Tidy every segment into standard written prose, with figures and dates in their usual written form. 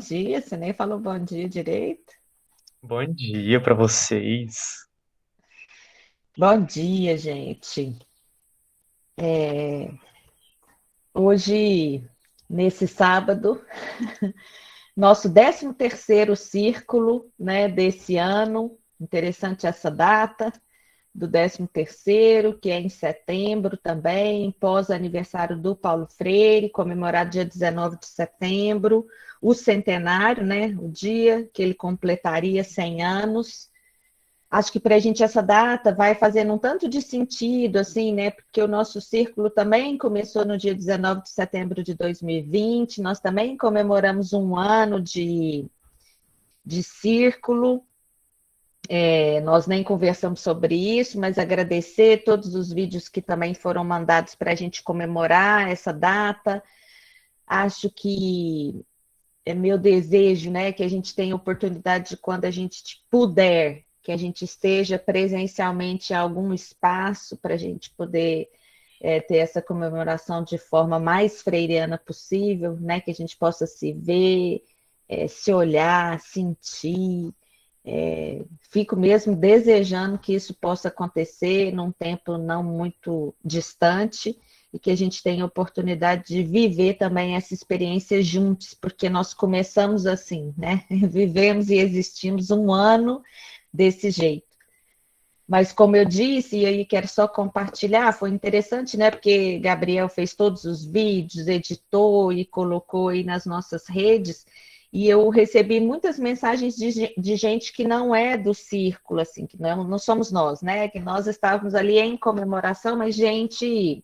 dia, você nem falou bom dia direito. Bom dia para vocês. Bom dia, gente. Hoje, nesse sábado, nosso 13º círculo, né, desse ano. Interessante essa data do 13º, que é em setembro também, pós-aniversário do Paulo Freire, comemorado dia 19 de setembro, o centenário, né, o dia que ele completaria 100 anos. Acho que para a gente essa data vai fazendo um tanto de sentido, assim, né? Porque o nosso círculo também começou no dia 19 de setembro de 2020, nós também comemoramos um ano de círculo. Nós nem conversamos sobre isso, mas agradecer todos os vídeos que também foram mandados para a gente comemorar essa data. Acho que é meu desejo, né, que a gente tenha oportunidade de, quando a gente puder, que a gente esteja presencialmente em algum espaço para a gente poder ter essa comemoração de forma mais freiriana possível, né, que a gente possa se ver, se olhar, sentir. Fico mesmo desejando que isso possa acontecer num tempo não muito distante e que a gente tenha a oportunidade de viver também essa experiência juntos, porque nós começamos assim, né? Vivemos e existimos um ano desse jeito. Mas como eu disse, e aí quero só compartilhar, foi interessante, né? Porque Gabriel fez todos os vídeos, editou e colocou aí nas nossas redes, e eu recebi muitas mensagens de gente que não é do círculo, assim, que não somos nós, né? Que nós estávamos ali em comemoração, mas gente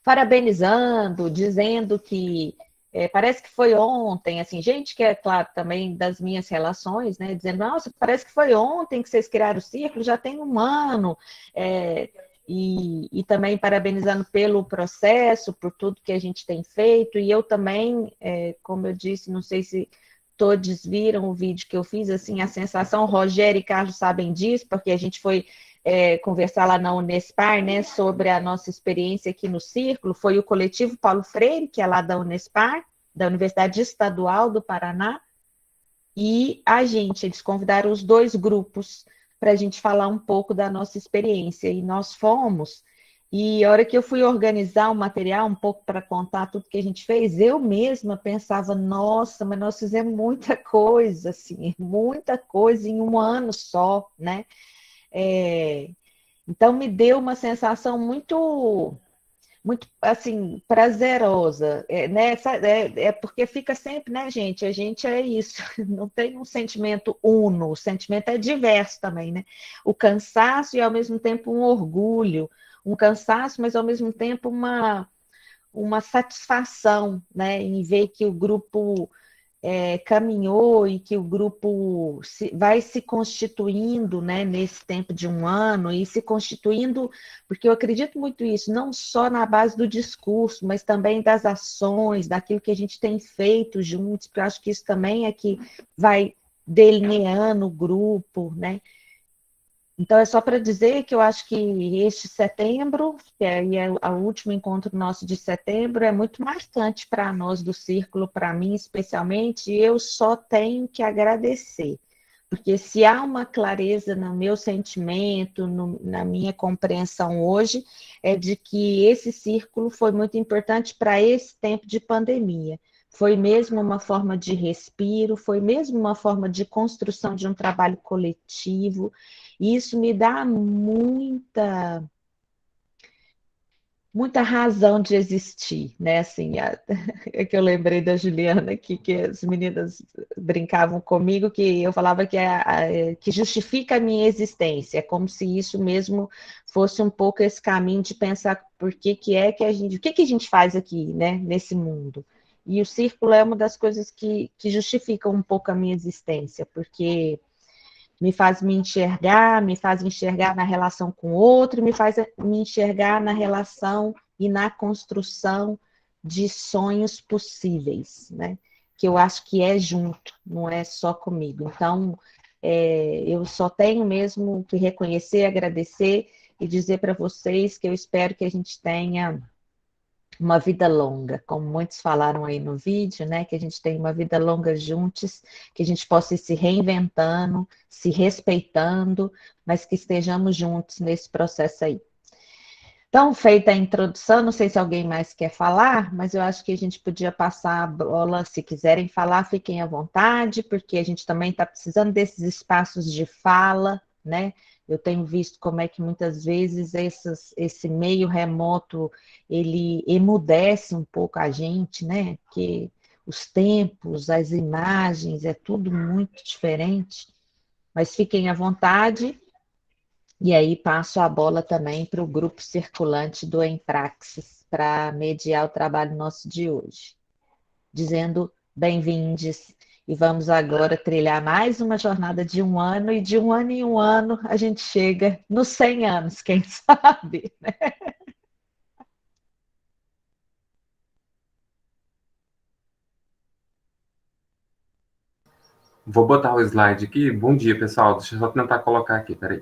parabenizando, dizendo que parece que foi ontem, assim, gente que é, claro, também das minhas relações, né, dizendo, nossa, parece que foi ontem que vocês criaram o círculo, já tem um ano, e também parabenizando pelo processo, por tudo que a gente tem feito, e eu também, como eu disse, não sei se todos viram o vídeo que eu fiz, assim, a sensação, Rogério e Carlos sabem disso, porque a gente foi conversar lá na Unespar, né, sobre a nossa experiência aqui no Círculo, foi o coletivo Paulo Freire, que é lá da Unespar, da Universidade Estadual do Paraná, e a gente, eles convidaram os dois grupos para a gente falar um pouco da nossa experiência, e nós fomos, e a hora que eu fui organizar o material, um pouco para contar tudo que a gente fez, eu mesma pensava, nossa, mas nós fizemos muita coisa, assim, muita coisa em um ano só, né? É, então me deu uma sensação muito assim prazerosa, né? É porque fica sempre, né, gente? A gente é isso, não tem um sentimento uno, o sentimento é diverso também, né? O cansaço e ao mesmo tempo um orgulho, um cansaço, mas ao mesmo tempo uma satisfação, né, em ver que o grupo caminhou e que o grupo vai se constituindo, né, nesse tempo de um ano e se constituindo, porque eu acredito muito isso, não só na base do discurso, mas também das ações, daquilo que a gente tem feito juntos, porque eu acho que isso também é que vai delineando o grupo, né? Então, é só para dizer que eu acho que este setembro, que é o último encontro nosso de setembro, é muito marcante para nós do Círculo, para mim especialmente, e eu só tenho que agradecer. Porque se há uma clareza no meu sentimento, na minha compreensão hoje, é de que esse círculo foi muito importante para esse tempo de pandemia. Foi mesmo uma forma de respiro, foi mesmo uma forma de construção de um trabalho coletivo, e isso me dá muita razão de existir, né? Assim, é que eu lembrei da Juliana aqui, que as meninas brincavam comigo, que eu falava que justifica a minha existência, é como se isso mesmo fosse um pouco esse caminho de pensar por que é que a gente, o que a gente faz aqui, né, nesse mundo. E o círculo é uma das coisas que justificam um pouco a minha existência, porque me faz enxergar na relação com o outro, me faz me enxergar na relação e na construção de sonhos possíveis, né? Que eu acho que é junto, não é só comigo. Então, eu só tenho mesmo que reconhecer, agradecer e dizer para vocês que eu espero que a gente tenha uma vida longa, como muitos falaram aí no vídeo, né? Que a gente tem uma vida longa juntos, que a gente possa ir se reinventando, se respeitando, mas que estejamos juntos nesse processo aí. Então, feita a introdução, não sei se alguém mais quer falar, mas eu acho que a gente podia passar a bola, se quiserem falar, fiquem à vontade, porque a gente também está precisando desses espaços de fala, né? Eu tenho visto como é que muitas vezes esse meio remoto, ele emudece um pouco a gente, né? Que os tempos, as imagens, é tudo muito diferente, mas fiquem à vontade. E aí passo a bola também para o grupo circulante do Empraxis para mediar o trabalho nosso de hoje. Dizendo bem-vindes e vamos agora trilhar mais uma jornada de um ano e de um ano em um ano a gente chega nos 100 anos, quem sabe, né? Vou botar o slide aqui. Bom dia, pessoal. Deixa eu só tentar colocar aqui, peraí.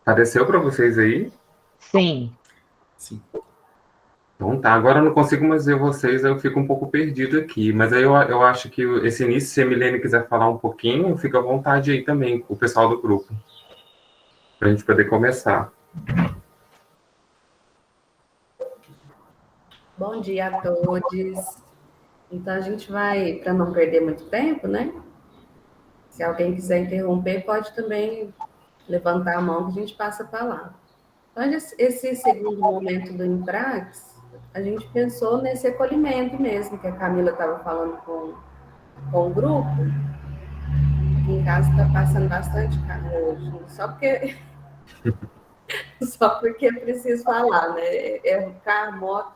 Apareceu para vocês aí? Sim. Sim. Então tá, agora eu não consigo mais ver vocês, eu fico um pouco perdido aqui. Mas aí eu acho que esse início, se a Milene quiser falar um pouquinho, fica à vontade aí também, o pessoal do grupo, para a gente poder começar. Bom dia a todos. Então, a gente vai, para não perder muito tempo, né? Se alguém quiser interromper, pode também levantar a mão que a gente passa para lá. Então, esse segundo momento do Emprax, a gente pensou nesse acolhimento mesmo, que a Camila estava falando com o grupo. Aqui em casa está passando bastante carro hoje, só porque é preciso falar, né? É carro, moto,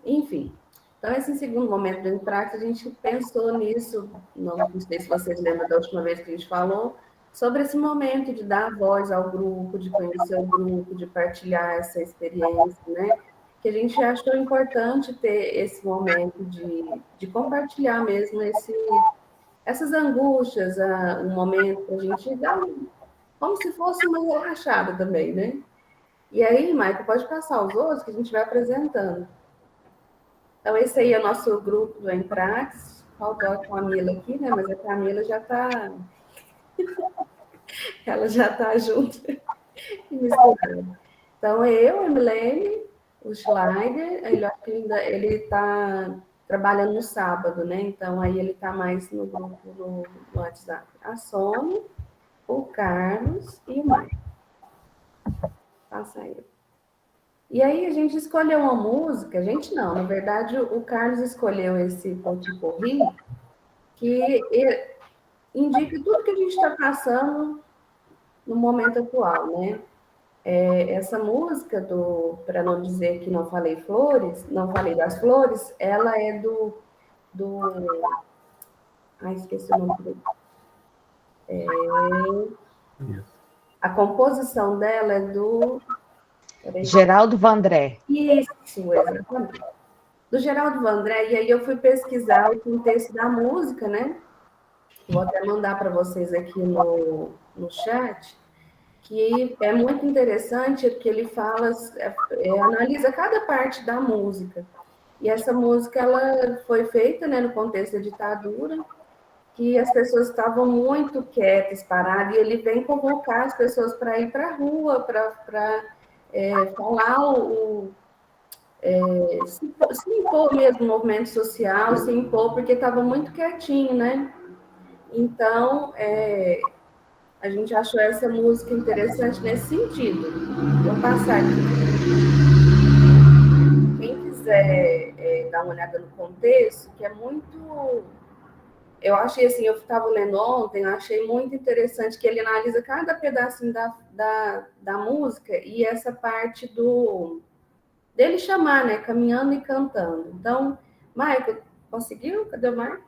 enfim. Então, esse segundo momento do Emprax, a gente pensou nisso, não sei se vocês lembram da última vez que a gente falou, sobre esse momento de dar voz ao grupo, de conhecer o grupo, de partilhar essa experiência, né? Que a gente achou importante ter esse momento de compartilhar mesmo essas angústias, um momento para a gente dar como se fosse uma relaxada também, né? E aí, Maicon, pode passar os outros que a gente vai apresentando. Então, esse aí é o nosso grupo do Emprax. Faltou a Camila aqui, né? Mas a Camila já está... Ela já está junto e misturando. Então, eu, a Emilene, o Schleider, ele está trabalhando no sábado, né? Então, aí ele está mais no grupo no WhatsApp. A Sônia, o Carlos e o Maicon. Passa aí. E aí a gente escolheu uma música, a gente não, na verdade o Carlos escolheu esse Pot-Pourri, que indica tudo que a gente está passando no momento atual, né? Essa música para não dizer que não falei flores, não falei das flores, ela é ai, esqueci o nome dele. A composição dela é do... Geraldo Vandré. Isso, exatamente. Do Geraldo Vandré, e aí eu fui pesquisar o contexto da música, né? Vou até mandar para vocês aqui no chat, que é muito interessante que ele fala, analisa cada parte da música. E essa música ela foi feita, né, no contexto da ditadura, que as pessoas estavam muito quietas, paradas, e ele vem convocar as pessoas para ir para a rua, para falar se impor mesmo no movimento social, se impor, porque estava muito quietinho, né? Então, a gente achou essa música interessante nesse sentido. Vou passar aqui. Quem quiser dar uma olhada no contexto, que é muito... Eu achei assim, eu estava lendo ontem, eu achei muito interessante que ele analisa cada pedacinho da música e essa parte dele chamar, né? Caminhando e cantando. Então, Michael, conseguiu? Cadê o Michael?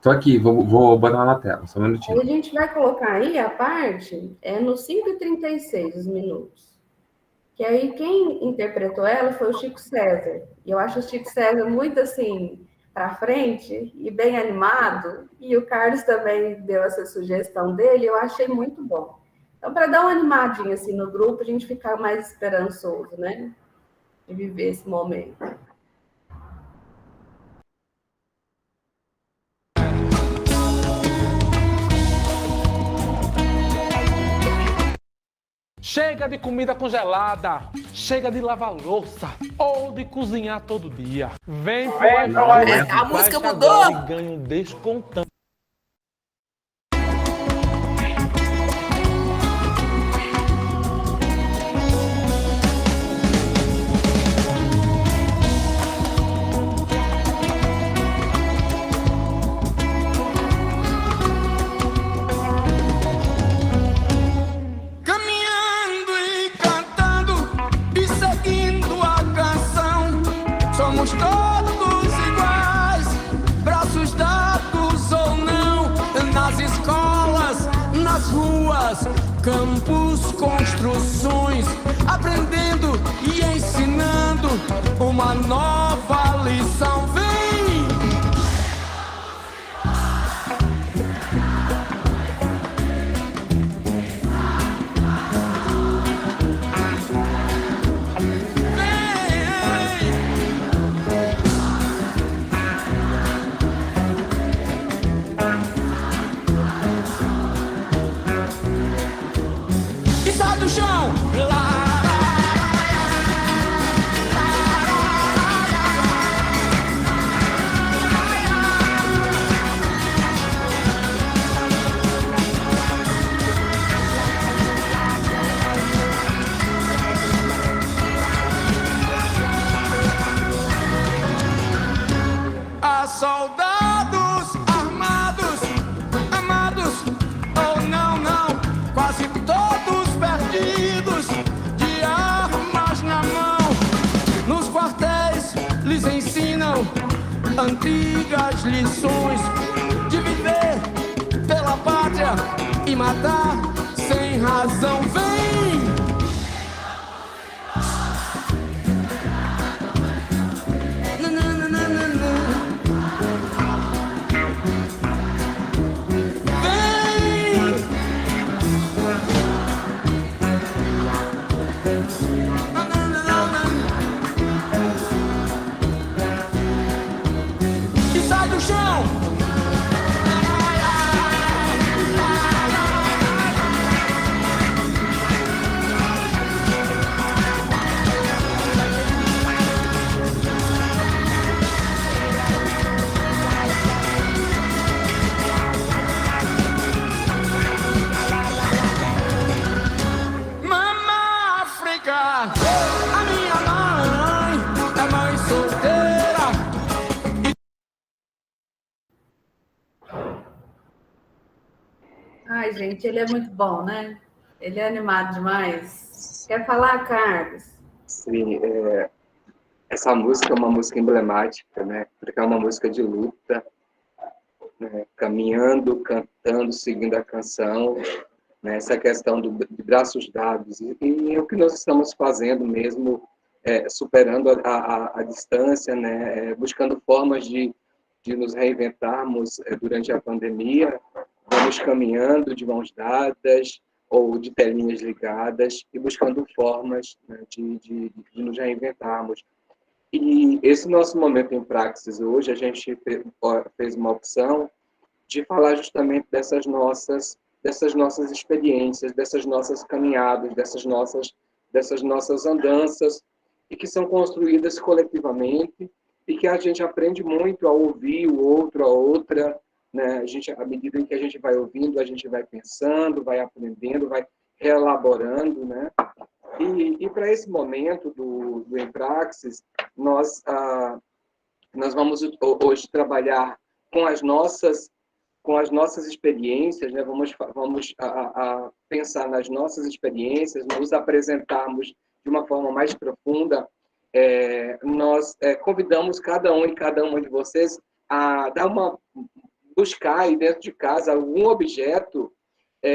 Tô aqui, vou botar na tela, só um minutinho. Aí a gente vai colocar aí a parte, no 5h36 os minutos. Que aí quem interpretou ela foi o Chico César. E eu acho o Chico César muito assim, para frente e bem animado. E o Carlos também deu essa sugestão dele, eu achei muito bom. Então, para dar uma animadinha assim no grupo, a gente ficar mais esperançoso, né? De viver esse momento. Chega de comida congelada, chega de lavar louça ou de cozinhar todo dia. Vem pro A música mudou! E ganha um descontão. Somos todos iguais, braços dados ou não, nas escolas, nas ruas, campos, construções, aprendendo e ensinando uma nova lição. Vem! Do chão. A soldados armados, amados ou não, quase todos perdidos, de armas na mão. Nos quartéis lhes ensinam antigas lições de viver pela pátria e matar sem razão. Vem! Ai, gente, ele é muito bom, né? Ele é animado demais. Quer falar, Carlos? Sim, essa música é uma música emblemática, né? Porque é uma música de luta, né? Caminhando, cantando, seguindo a canção, né? Essa questão de braços dados. E o que nós estamos fazendo mesmo, superando a distância, né? Buscando formas de nos reinventarmos durante a pandemia. Vamos caminhando de mãos dadas ou de telinhas ligadas e buscando formas, né, de nos reinventarmos. E esse nosso momento em Praxis hoje, a gente fez uma opção de falar justamente dessas nossas experiências, dessas nossas caminhadas, dessas nossas andanças, e que são construídas coletivamente, e que a gente aprende muito a ouvir o outro, a outra, né? À medida em que a gente vai ouvindo, a gente vai pensando, vai aprendendo, vai reelaborando, né? E para esse momento do Em Praxis, nós vamos hoje trabalhar com as nossas experiências, né? Vamos pensar nas nossas experiências, nos apresentarmos de uma forma mais profunda, nós convidamos cada um e cada uma de vocês a buscar aí dentro de casa algum objeto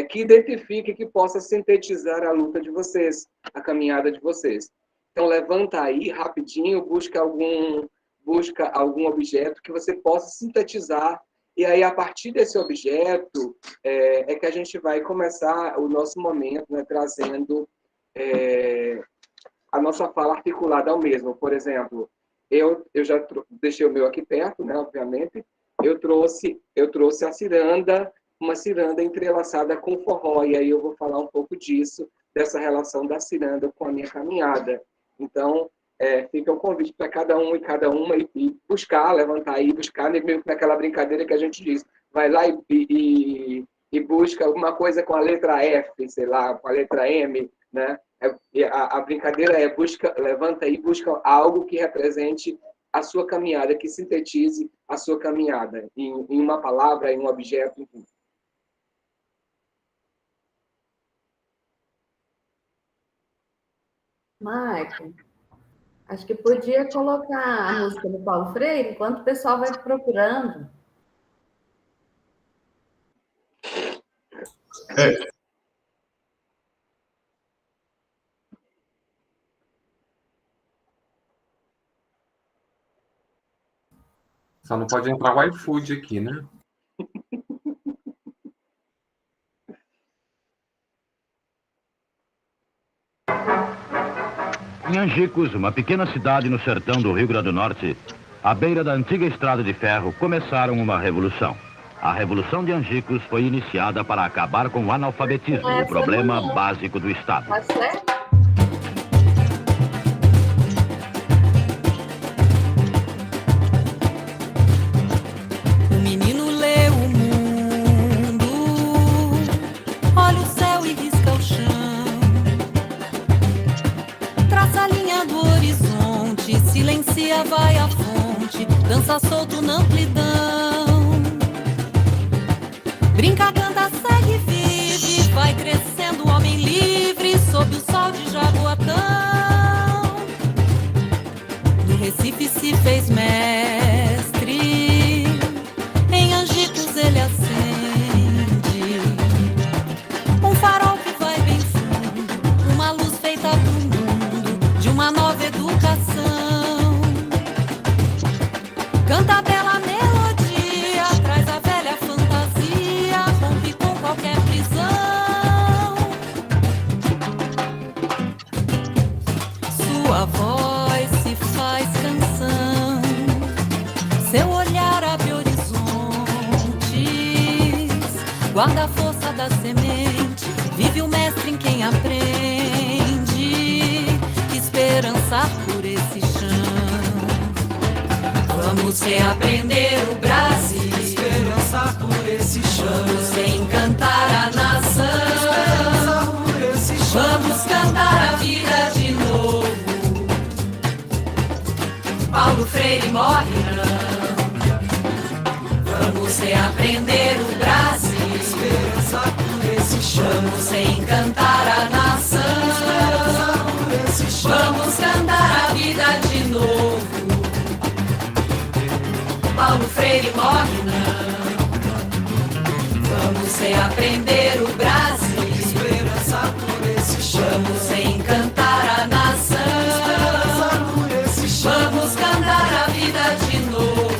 que identifique, que possa sintetizar a luta de vocês, a caminhada de vocês. Então, levanta aí rapidinho, busca algum objeto que você possa sintetizar, e aí, a partir desse objeto, que a gente vai começar o nosso momento, né, trazendo a nossa fala articulada ao mesmo. Por exemplo, eu já deixei o meu aqui perto, né, obviamente, eu trouxe a ciranda, uma ciranda entrelaçada com forró, e aí eu vou falar um pouco disso, dessa relação da ciranda com a minha caminhada. Então, fica um convite para cada um e cada uma e buscar, levantar aí, buscar, mesmo naquela brincadeira que a gente diz, vai lá e busca alguma coisa com a letra F, sei lá, com a letra M, né? A brincadeira levanta aí e busca algo que represente a sua caminhada, que sintetize a sua caminhada, em uma palavra, em um objeto, enfim. Maicon, acho que podia colocar a música do Paulo Freire enquanto o pessoal vai procurando. Só não pode entrar o iFood aqui, né? Em Angicos, uma pequena cidade no sertão do Rio Grande do Norte, à beira da antiga estrada de ferro, começaram uma revolução. A Revolução de Angicos foi iniciada para acabar com o analfabetismo, o problema básico do Estado. Tá certo? O menino lê o mundo, olha o céu e risca o chão, traça a linha do horizonte, silencia, vai à fonte, dança solto na amplidão. Brinca, canta, segue, vive, vai crescendo o homem livre, sob o sol de Jaboatão. No Recife se fez mestre, em Angicos ele acende um farol que vai bem fundo, uma luz feita pro mundo, de uma nova educação. Canta a bela melodia, traz a velha fantasia, rompe com qualquer prisão. Sua voz se faz canção, seu olhar abre horizontes, guarda a força da semente, vive o mestre em quem aprende, esperançar por esse chão. Vamos reaprender o Brasil, Esperança por esse chão. vamos reencantar a nação, Esperança por esse chão. vamos cantar a vida de novo. Paulo Freire morre não. Vamos reaprender o Brasil, Esperança por esse chão. vamos reencantar a nação, Esperança por esse chão. vamos cantar a vida de novo. Paulo Freire morre não. Vamos reaprender o Brasil, Esperança por esse chão. vamos reencantar a nação, Esperança por esse chão. vamos cantar a vida de novo.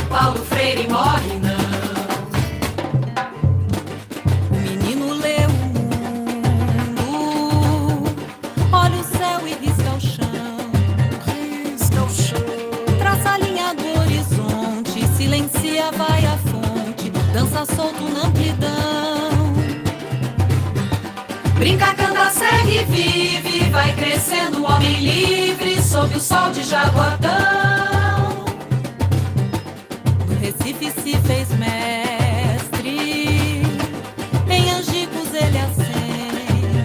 Paulo Freire morre não. O menino lê o mundo, olha o céu e risca o chão, Risca o chão. traça a linha do horizonte, silencia, vai à fonte, dança solto na amplidão. Brinca, canta, segue, vive, vai crescendo o homem livre, sob o sol de Jaboatão. No Recife se fez mestre, em Angicos ele acende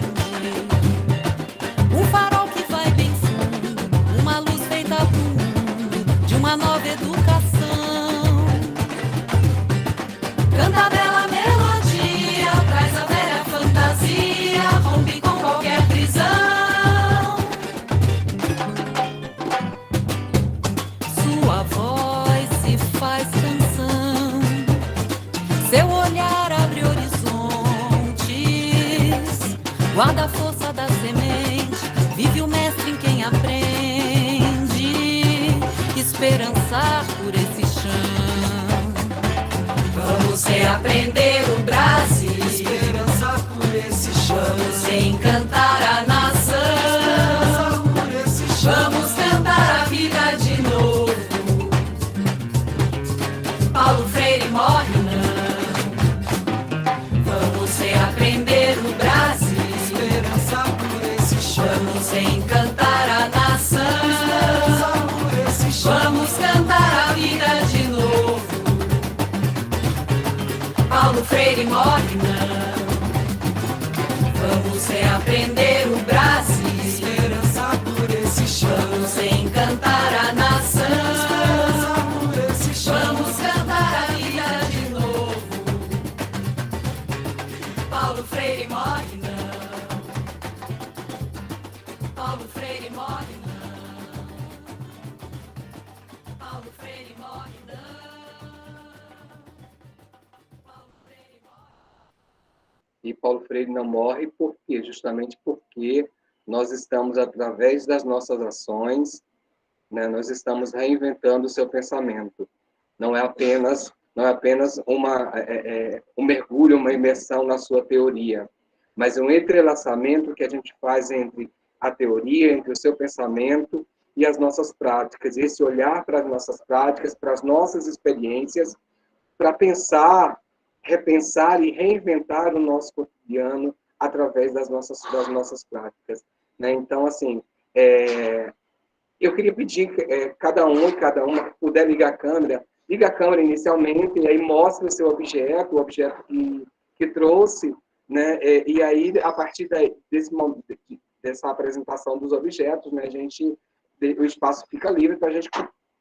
um farol que vai bem fundo, uma luz feita pro mundo, de uma nova educação. Canta a bela melodia, traz a velha fantasia, rompe com qualquer Seu olhar abre horizontes, guarda a força da semente, vive o mestre em quem aprende, esperançar por esse chão. Vamos reaprender o Brasil, Esperança por esse chão. vamos reencantar a nação, Esperança por esse chão. vamos cantar a vida de novo. Paulo Freire morre não. Vamos reaprender o Brasil, Esperança por esse chão. vamos reencantar a nação, Esperança por esse chão. vamos cantar a vida de novo. Paulo Freire morre não. Vamos reaprender o Brasil, Esperança por esse chão. vamos reencantar a nação, Esperança por esse chão. vamos cantar a vida de novo. Paulo Freire morre não. Paulo Freire morre não. Paulo Freire morre não. Paulo Freire morre. E Paulo Freire não morre por quê? Justamente porque nós estamos, através das nossas ações, né, nós estamos reinventando o seu pensamento. Não é apenas um mergulho, uma imersão na sua teoria, mas um entrelaçamento que a gente faz entre a teoria, entre o seu pensamento e as nossas práticas. Esse olhar para as nossas práticas, para as nossas experiências, para pensar, repensar e reinventar o nosso cotidiano através das nossas práticas, né? Então, assim, eu queria pedir que cada um e cada uma que puder liga a câmera inicialmente, e aí mostra o seu objeto, o objeto que trouxe, né? E aí, a partir desse momento, dessa apresentação dos objetos, né, o espaço fica livre para a gente,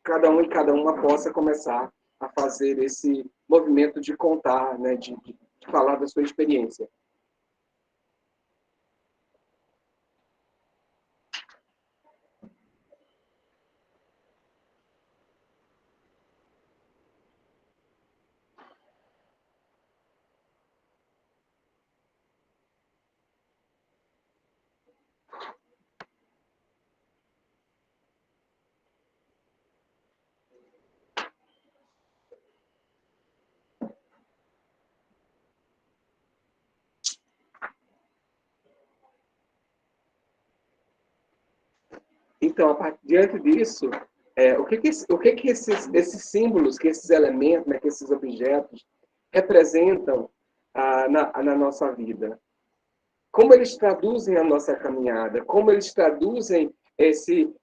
cada um e cada uma possa começar a fazer esse movimento de contar, né, de falar da sua experiência. Então, diante disso, o que esses símbolos, que esses elementos, né, que esses objetos representam na nossa vida? Como eles traduzem a nossa caminhada? Como eles traduzem esse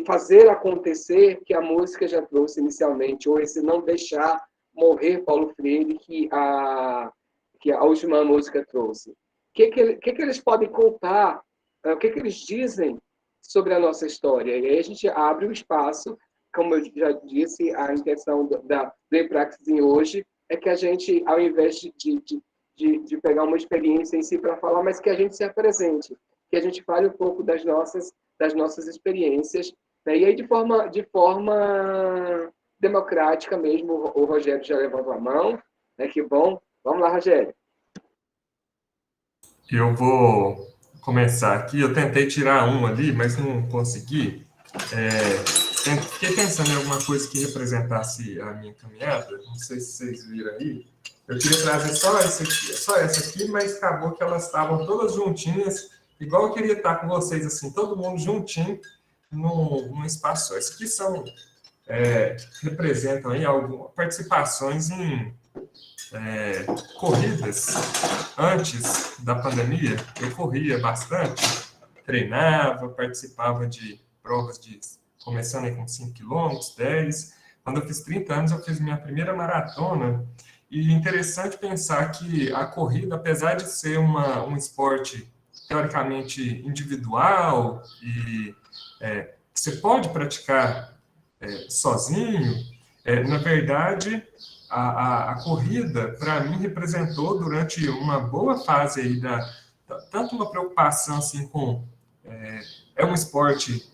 fazer acontecer que a música já trouxe inicialmente, ou esse não deixar morrer Paulo Freire que a última música trouxe? O que eles podem contar? O que eles dizem sobre a nossa história? E aí a gente abre o espaço, como eu já disse, a intenção do E-Praxis hoje é que a gente, ao invés de pegar uma experiência em si para falar, mas que a gente se apresente, que a gente fale um pouco das nossas experiências, né? E aí de forma democrática mesmo, o Rogério já levantou a mão, né? Que bom. Vamos lá, Rogério. Eu vou começar aqui. Eu tentei tirar um ali, mas não consegui. Fiquei pensando em alguma coisa que representasse a minha caminhada. Não sei se vocês viram aí. Eu queria trazer só essa aqui, mas acabou que elas estavam todas juntinhas, igual eu queria estar com vocês, assim, todo mundo juntinho num espaço só. Esses aqui representam aí algumas participações em corridas. Antes da pandemia, eu corria bastante, treinava, participava de provas começando aí com 5 km, 10. Quando eu fiz 30 anos, eu fiz minha primeira maratona. E interessante pensar que a corrida, apesar de ser um esporte teoricamente individual e que você pode praticar sozinho, na verdade, a corrida, para mim, representou durante uma boa fase aí tanto uma preocupação assim com um esporte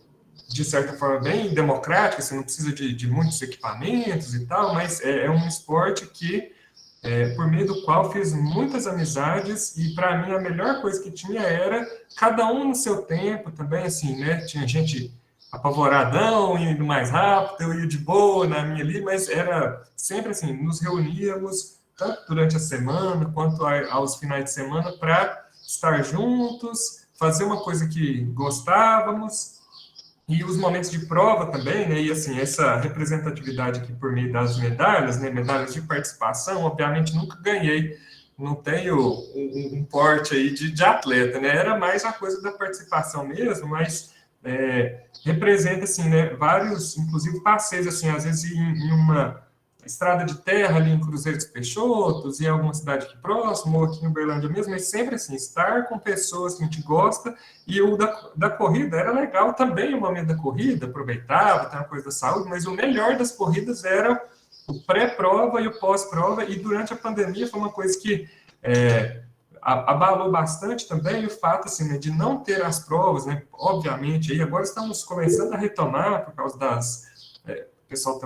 de certa forma bem democrático, você não precisa de muitos equipamentos e tal, mas é um esporte que por meio do qual fiz muitas amizades, e para mim a melhor coisa que tinha era cada um no seu tempo também, assim, né? Tinha gente apavoradão, indo mais rápido, eu ia de boa na minha ali, mas era sempre assim, nos reuníamos, tanto durante a semana, quanto aos finais de semana, para estar juntos, fazer uma coisa que gostávamos, e os momentos de prova também, né? E assim, essa representatividade aqui por meio das medalhas, né? Medalhas de participação, obviamente nunca ganhei, não tenho um porte aí de atleta, né? Era mais a coisa da participação mesmo, mas representa, assim, né? Vários, inclusive, passeios, assim, às vezes em uma estrada de terra ali em Cruzeiro dos Peixotos, em alguma cidade aqui próxima, ou aqui em Uberlândia mesmo, mas sempre assim, estar com pessoas que a gente gosta, e o da corrida era legal também, o momento da corrida, aproveitava, tem uma coisa da saúde, mas o melhor das corridas era o pré-prova e o pós-prova, e durante a pandemia foi uma coisa que abalou bastante também o fato, assim, né, de não ter as provas, né, obviamente, aí agora estamos começando a retomar, por causa o pessoal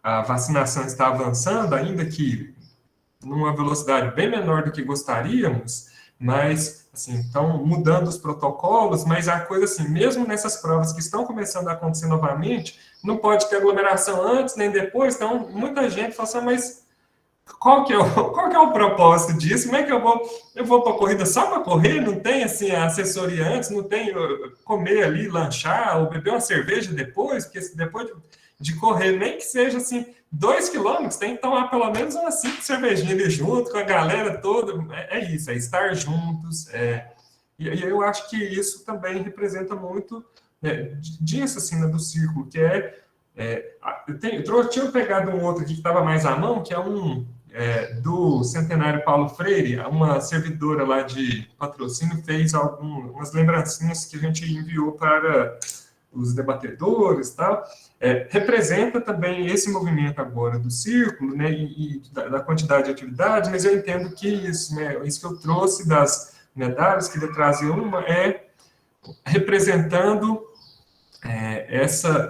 a vacinação está avançando, ainda que numa velocidade bem menor do que gostaríamos, mas, assim, estão mudando os protocolos, mas a coisa, assim, mesmo nessas provas que estão começando a acontecer novamente, não pode ter aglomeração antes nem depois, então muita gente fala assim, mas qual que é o propósito disso? Como é que eu vou para a corrida só para correr? Não tem, assim, a assessoria antes, não tem comer ali, lanchar, ou beber uma cerveja depois, porque depois de correr, nem que seja assim, 2 quilômetros, tem que tomar pelo menos umas 5 cervejinhas ali junto com a galera toda. É isso, é estar juntos. E eu acho que isso também representa muito disso, assim, né, do círculo, que eu tinha pegado um outro aqui que estava mais à mão, que é do Centenário Paulo Freire, uma servidora lá de patrocínio fez algumas lembrancinhas que a gente enviou para os debatedores e tal. Representa também esse movimento agora do círculo, né, e da quantidade de atividades, mas eu entendo que isso, né, isso que eu trouxe das medalhas, queria trazer uma, representando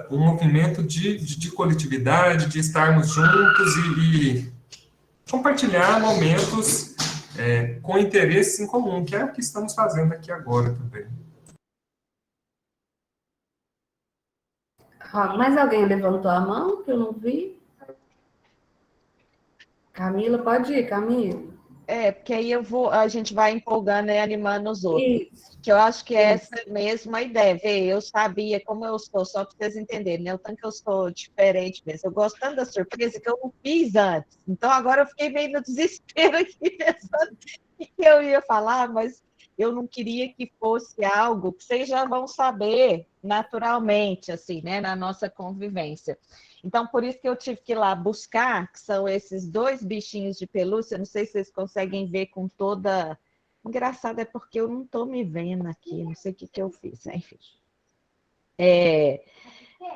um movimento de coletividade, de estarmos juntos e compartilhar momentos com interesses em comum, que é o que estamos fazendo aqui agora também. Mais alguém levantou a mão que eu não vi? Camila, pode ir, Camila. Porque aí a gente vai empolgando e animando os outros. Isso. Que eu acho que é essa mesma ideia. Eu sabia como eu sou, só para vocês entenderem, né? O tanto que eu sou diferente mesmo. Eu gosto tanto da surpresa que eu não fiz antes. Então, agora eu fiquei meio no desespero aqui, pensando o que eu ia falar, mas eu não queria que fosse algo que vocês já vão saber naturalmente, assim, né? Na nossa convivência. Então, por isso que eu tive que ir lá buscar, que são esses 2 bichinhos de pelúcia, não sei se vocês conseguem ver com toda... Engraçado é porque eu não estou me vendo aqui, não sei o que eu fiz, enfim.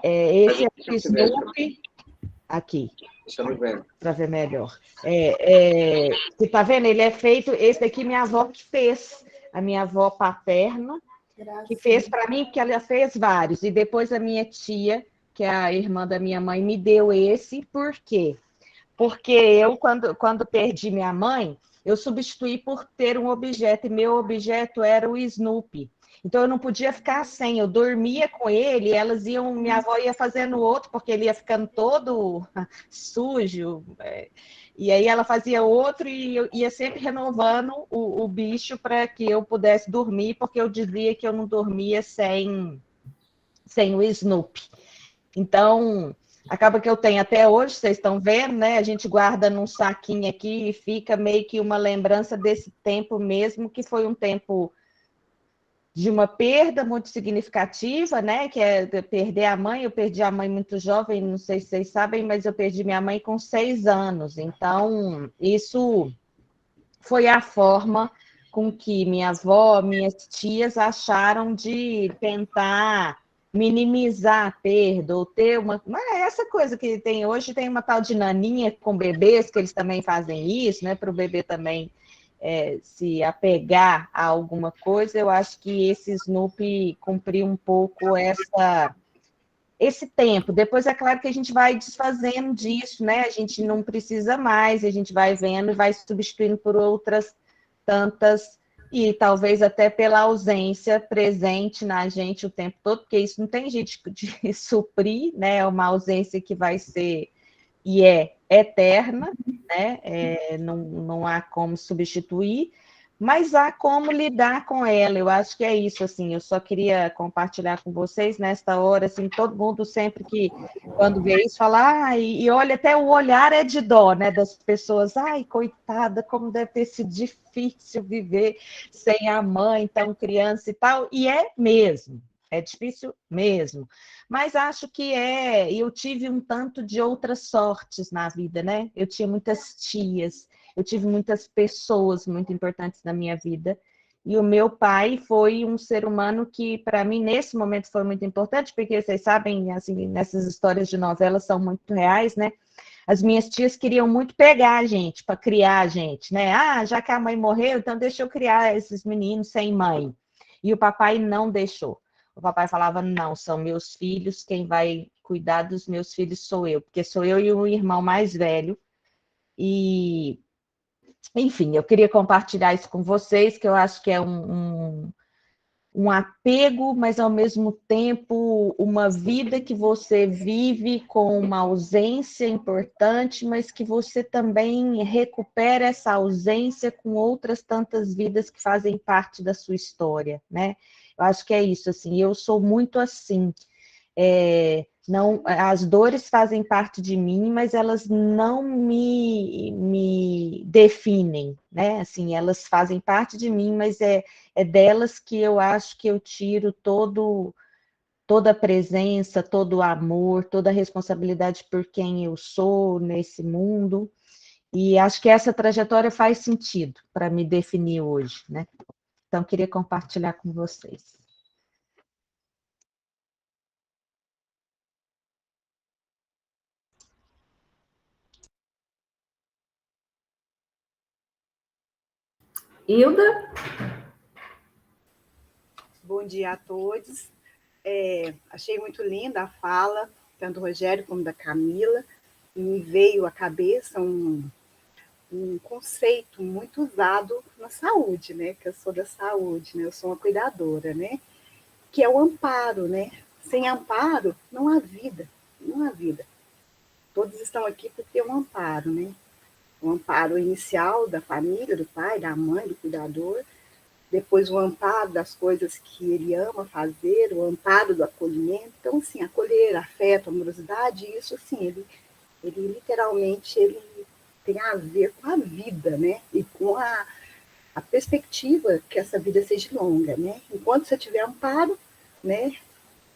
Esse é o Snoopy, aqui, para ver melhor. Você está vendo? Ele é feito, esse daqui minha avó que fez, a minha avó paterna, que fez para mim, porque ela fez vários, e depois a minha tia, que é a irmã da minha mãe, me deu esse. Por quê? Porque eu, quando perdi minha mãe, eu substituí por ter um objeto, e meu objeto era o Snoopy. Então, eu não podia ficar sem, eu dormia com ele, minha avó ia fazendo outro, porque ele ia ficando todo sujo, e aí ela fazia outro, e eu ia sempre renovando o bicho para que eu pudesse dormir, porque eu dizia que eu não dormia sem o Snoopy. Então, acaba que eu tenho até hoje, vocês estão vendo, né? A gente guarda num saquinho aqui e fica meio que uma lembrança desse tempo mesmo, que foi um tempo de uma perda muito significativa, né? Que é perder a mãe. Eu perdi a mãe muito jovem, não sei se vocês sabem, mas eu perdi minha mãe com 6 anos. Então, isso foi a forma com que minha avó, minhas tias acharam de tentar minimizar a perda, ou ter essa coisa que tem hoje, tem uma tal de naninha com bebês, que eles também fazem isso, né, para o bebê também se apegar a alguma coisa. Eu acho que esse Snoopy cumpriu um pouco esse tempo. Depois é claro que a gente vai desfazendo disso, né? A gente não precisa mais, a gente vai vendo e vai substituindo por outras tantas, e talvez até pela ausência presente na gente o tempo todo, porque isso não tem jeito de suprir, né? É uma ausência que vai ser e é eterna, né? Não há como substituir, mas há como lidar com ela. Eu acho que é isso, assim. Eu só queria compartilhar com vocês nesta hora, assim, todo mundo sempre que, quando vê isso, fala, e olha, até o olhar é de dó, né, das pessoas. Ai, coitada, como deve ter sido difícil viver sem a mãe, tão criança e tal. E é mesmo. É difícil mesmo, mas acho que eu tive um tanto de outras sortes na vida, né? Eu tinha muitas tias, eu tive muitas pessoas muito importantes na minha vida, e o meu pai foi um ser humano que, para mim, nesse momento foi muito importante, porque vocês sabem, assim, nessas histórias de novelas são muito reais, né? As minhas tias queriam muito pegar a gente, para criar a gente, né? Ah, já que a mãe morreu, então deixa eu criar esses meninos sem mãe. E o papai não deixou. O papai falava, não, são meus filhos, quem vai cuidar dos meus filhos sou eu, porque sou eu e o irmão mais velho. E, enfim, eu queria compartilhar isso com vocês, que eu acho que é um apego, mas ao mesmo tempo uma vida que você vive com uma ausência importante, mas que você também recupera essa ausência com outras tantas vidas que fazem parte da sua história, né? Eu acho que é isso, assim, eu sou muito assim, não, as dores fazem parte de mim, mas elas não me definem, né? Assim, elas fazem parte de mim, mas é delas que eu acho que eu tiro toda a presença, todo o amor, toda a responsabilidade por quem eu sou nesse mundo, e acho que essa trajetória faz sentido para me definir hoje, né? Então, queria compartilhar com vocês. Hilda? Bom dia a todos. Achei muito linda a fala, tanto do Rogério como da Camila, e me veio à cabeça um conceito muito usado na saúde, né? Que eu sou da saúde, né? Eu sou uma cuidadora, né? Que é o amparo, né? Sem amparo, não há vida, não há vida. Todos estão aqui por ter um amparo, né? O amparo inicial da família, do pai, da mãe, do cuidador, depois o amparo das coisas que ele ama fazer, o amparo do acolhimento. Então, assim, acolher, afeto, amorosidade, isso, assim, ele literalmente ele tem a ver com a vida, né? E com a perspectiva que essa vida seja longa, né? Enquanto você tiver amparo, né?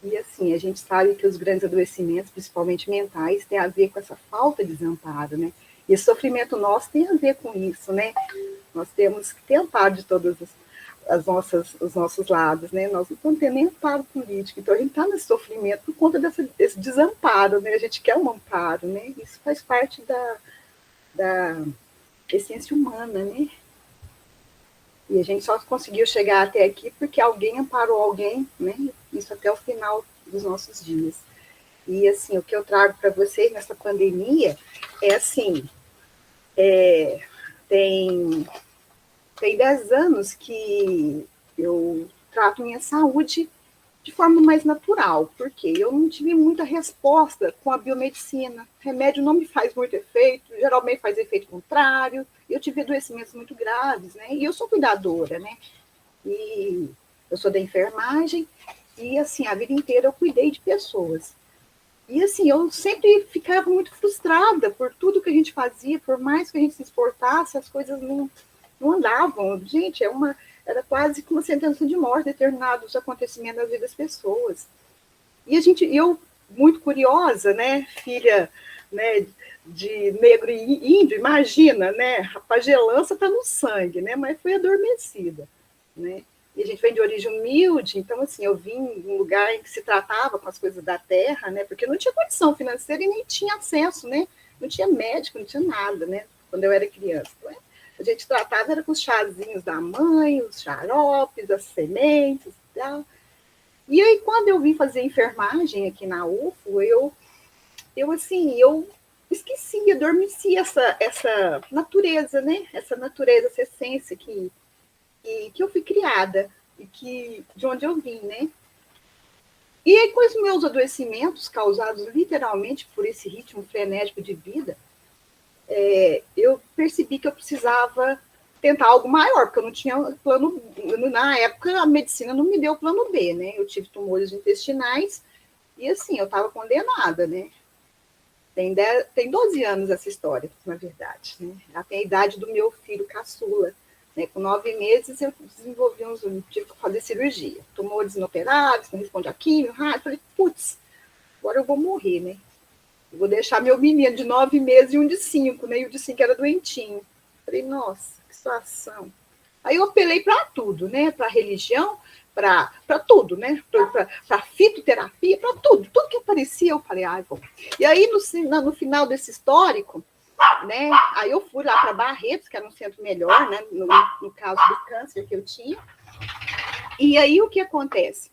E, assim, a gente sabe que os grandes adoecimentos, principalmente mentais, têm a ver com essa falta de desamparo, né? E esse sofrimento nosso tem a ver com isso, né? Nós temos que ter amparo de todos os nossos lados, né? Nós não estamos tendo nem amparo político, então a gente está nesse sofrimento por conta desse desamparo, né? A gente quer um amparo, né? Isso faz parte da essência humana, né? E a gente só conseguiu chegar até aqui porque alguém amparou alguém, né? Isso até o final dos nossos dias. E, assim, o que eu trago para vocês nessa pandemia é, assim, tem 10 anos que eu trato minha saúde de forma mais natural, porque eu não tive muita resposta com a biomedicina. Remédio não me faz muito efeito, geralmente faz efeito contrário. Eu tive adoecimentos muito graves, né? E eu sou cuidadora, né? E eu sou da enfermagem e, assim, a vida inteira eu cuidei de pessoas. E, assim, eu sempre ficava muito frustrada por tudo que a gente fazia, por mais que a gente se esforçasse, as coisas não andavam. Gente, era quase como uma sentença de morte, determinados acontecimentos na vida das pessoas. E eu, muito curiosa, né, filha, né, de negro e índio, imagina, né, a pagelança está no sangue, né, mas foi adormecida, né. E a gente vem de origem humilde, então, assim, eu vim de um lugar em que se tratava com as coisas da terra, né, porque não tinha condição financeira e nem tinha acesso, né, não tinha médico, não tinha nada, né, quando eu era criança. Então, a gente tratava era com os chazinhos da mãe, os xaropes, as sementes e tal. E aí, quando eu vim fazer enfermagem aqui na UFO, eu esqueci, adormeci essa natureza, né? Essa natureza, essa essência que eu fui criada e de onde eu vim, né? E aí, com os meus adoecimentos causados literalmente por esse ritmo frenético de vida, eu percebi que eu precisava tentar algo maior, porque eu não tinha plano. Na época, a medicina não me deu plano B, né? Eu tive tumores intestinais e, assim, eu estava condenada, né? Tem 12 anos essa história, na verdade, né? Ela tem a idade do meu filho caçula, né? Com 9 meses, eu desenvolvi tive que fazer cirurgia. Tumores inoperáveis, não responde a químio, rádio. Falei, putz, agora eu vou morrer, né? Eu vou deixar meu menino de 9 meses e um de 5, né? E o de 5 era doentinho. Falei, nossa, que situação. Aí eu apelei para tudo, né? Para religião, para tudo, né? Para fitoterapia, para tudo. Tudo que aparecia, eu falei, bom. E aí, no final desse histórico, né? Aí eu fui lá para Barretos, que era um centro melhor, né? No caso do câncer que eu tinha. E aí, o que acontece?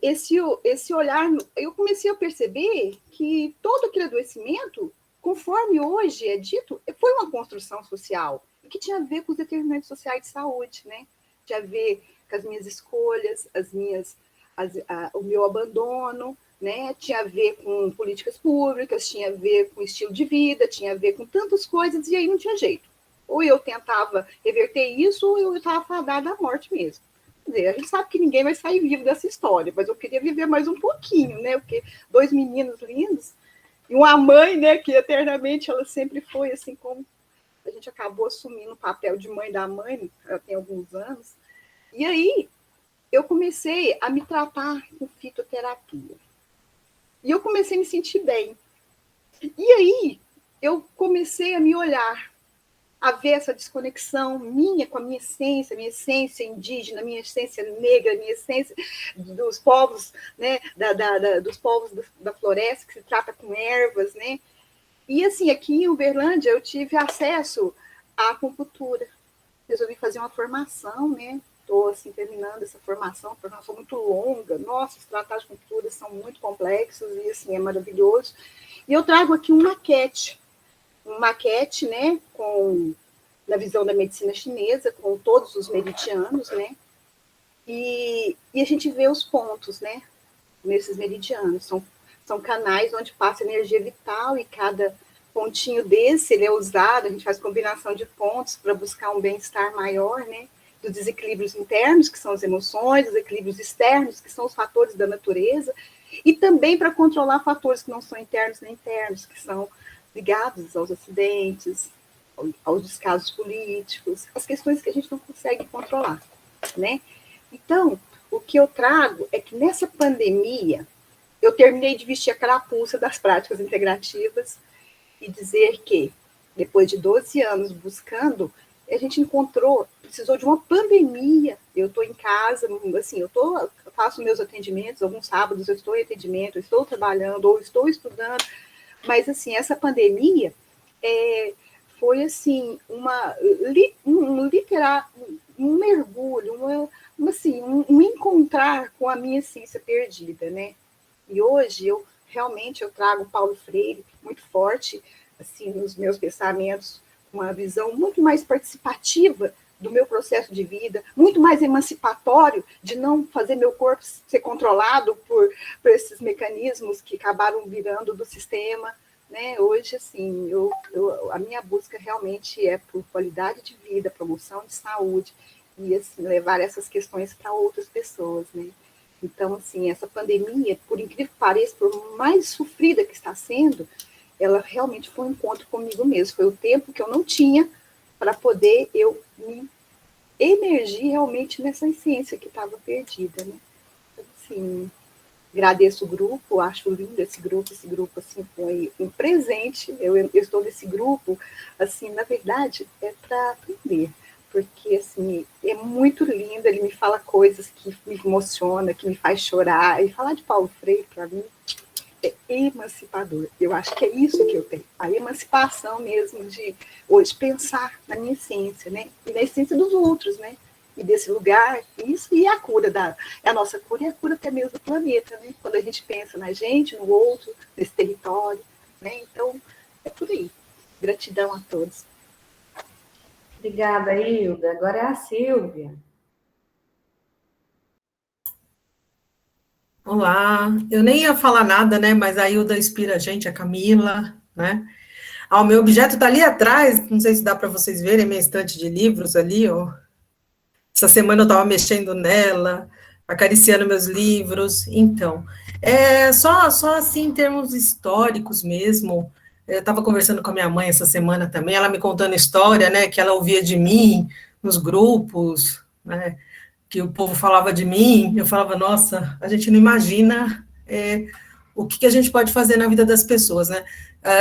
Esse olhar, eu comecei a perceber que todo aquele adoecimento, conforme hoje é dito, foi uma construção social, que tinha a ver com os determinantes sociais de saúde, né? Tinha a ver com as minhas escolhas, o meu abandono, né? Tinha a ver com políticas públicas, tinha a ver com estilo de vida, tinha a ver com tantas coisas, e aí não tinha jeito. Ou eu tentava reverter isso, ou eu estava fadada à morte mesmo. Quer dizer, a gente sabe que ninguém vai sair vivo dessa história, mas eu queria viver mais um pouquinho, né? Porque 2 meninos lindos, e uma mãe, né, que eternamente ela sempre foi assim, como a gente acabou assumindo o papel de mãe da mãe, ela tem alguns anos. E aí eu comecei a me tratar com fitoterapia. E eu comecei a me sentir bem. E aí eu comecei a me olhar, a ver essa desconexão minha com a minha essência indígena, minha essência negra, minha essência dos povos, né, dos povos da floresta, que se trata com ervas, né? E assim, aqui em Uberlândia eu tive acesso à acupuntura. Resolvi fazer uma formação, né? Estou assim, terminando essa formação muito longa. Nossa, os tratados de acupuntura são muito complexos e assim, é maravilhoso. E eu trago aqui uma maquete, né, na visão da medicina chinesa, com todos os meridianos, né, e a gente vê os pontos, né, nesses meridianos, são canais onde passa energia vital, e cada pontinho desse, ele é usado, a gente faz combinação de pontos para buscar um bem-estar maior, né, dos desequilíbrios internos, que são as emoções, dos equilíbrios externos, que são os fatores da natureza, e também para controlar fatores que não são internos nem internos, que são ligados aos acidentes, aos descasos políticos, as questões que a gente não consegue controlar, né? Então, o que eu trago é que nessa pandemia, eu terminei de vestir a carapuça das práticas integrativas e dizer que, depois de 12 anos buscando, a gente precisou de uma pandemia. Eu estou em casa, assim, eu faço meus atendimentos, alguns sábados eu estou em atendimento, eu estou trabalhando, ou estou estudando, mas, assim, essa pandemia foi, assim, um mergulho, um encontrar com a minha essência perdida, né? E hoje, eu trago Paulo Freire muito forte, assim, nos meus pensamentos, uma visão muito mais participativa do meu processo de vida, muito mais emancipatório, de não fazer meu corpo ser controlado por esses mecanismos que acabaram virando do sistema, né? Hoje, assim, a minha busca realmente é por qualidade de vida, promoção de saúde, e, assim, levar essas questões para outras pessoas, né? Então, assim, essa pandemia, por incrível que pareça, por mais sofrida que está sendo, ela realmente foi um encontro comigo mesmo. Foi o tempo que eu não tinha para poder eu me emergir realmente nessa essência que estava perdida, né? Então, assim, agradeço o grupo, acho lindo esse grupo, assim, foi um presente. Eu estou nesse grupo, assim, na verdade, é para aprender, porque, assim, é muito lindo, ele me fala coisas que me emocionam, que me faz chorar, e falar de Paulo Freire, para mim, é emancipador. Eu acho que é isso que eu tenho, a emancipação mesmo de hoje pensar na minha essência, né? E na essência dos outros, né? e desse lugar, isso e a cura a nossa cura e a cura até mesmo do planeta, né? Quando a gente pensa na gente, no outro, nesse território, né? Então, é por aí. Gratidão a todos. Obrigada, Hilda. Agora é a Silvia. Olá, eu nem ia falar nada, né, mas a Hilda inspira a gente, a Camila, né? O meu objeto está ali atrás, não sei se dá para vocês verem, minha estante de livros ali, ó. Essa semana eu estava mexendo nela, acariciando meus livros, então, só assim em termos históricos mesmo. Eu estava conversando com a minha mãe essa semana também, ela me contando história, né, que ela ouvia de mim nos grupos, né, que o povo falava de mim, eu falava, nossa, a gente não imagina o que a gente pode fazer na vida das pessoas, né?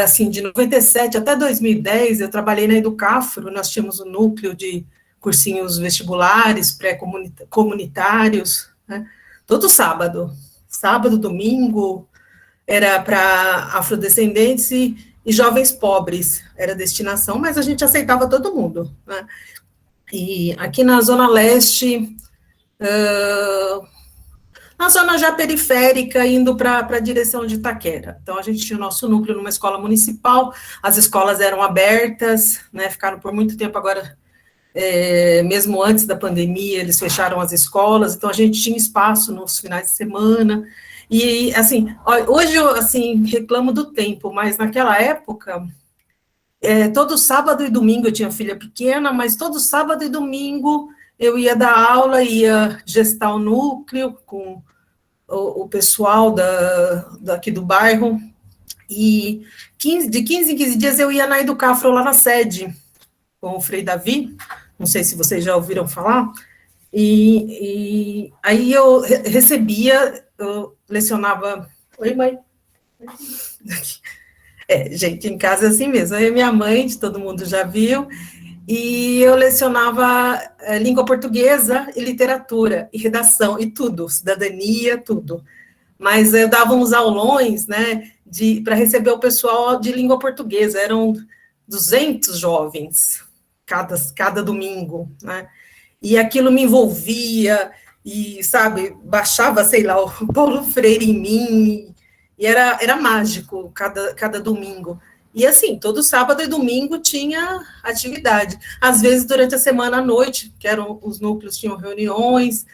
Assim, de 97 até 2010, eu trabalhei na Educafro, nós tínhamos um núcleo de cursinhos vestibulares, pré-comunitários, né? Todo sábado, domingo, era para afrodescendentes e jovens pobres, era a destinação, mas a gente aceitava todo mundo, né? E aqui na Zona Leste, na zona já periférica, indo para a direção de Itaquera. Então, a gente tinha o nosso núcleo numa escola municipal, as escolas eram abertas, né, ficaram por muito tempo agora, mesmo antes da pandemia, eles fecharam as escolas, então a gente tinha espaço nos finais de semana, e, assim, hoje eu, assim, reclamo do tempo, mas naquela época, todo sábado e domingo, eu tinha filha pequena, mas todo sábado e domingo eu ia dar aula, ia gestar o núcleo com o pessoal daqui do bairro, e de 15 em 15 dias eu ia na Educafro, lá na sede, com o Frei Davi, não sei se vocês já ouviram falar, e aí eu recebia, eu lecionava... Oi, mãe? Gente, em casa é assim mesmo, eu e minha mãe, todo mundo já viu, e eu lecionava língua portuguesa e literatura, e redação, e tudo, cidadania, tudo. Mas eu dava uns aulões, né, para receber o pessoal de língua portuguesa, eram 200 jovens, cada domingo, né, e aquilo me envolvia, e, sabe, baixava, sei lá, o Paulo Freire em mim, e era mágico cada domingo. E assim, todo sábado e domingo tinha atividade. Às vezes, durante a semana à noite, que eram os núcleos, tinham reuniões,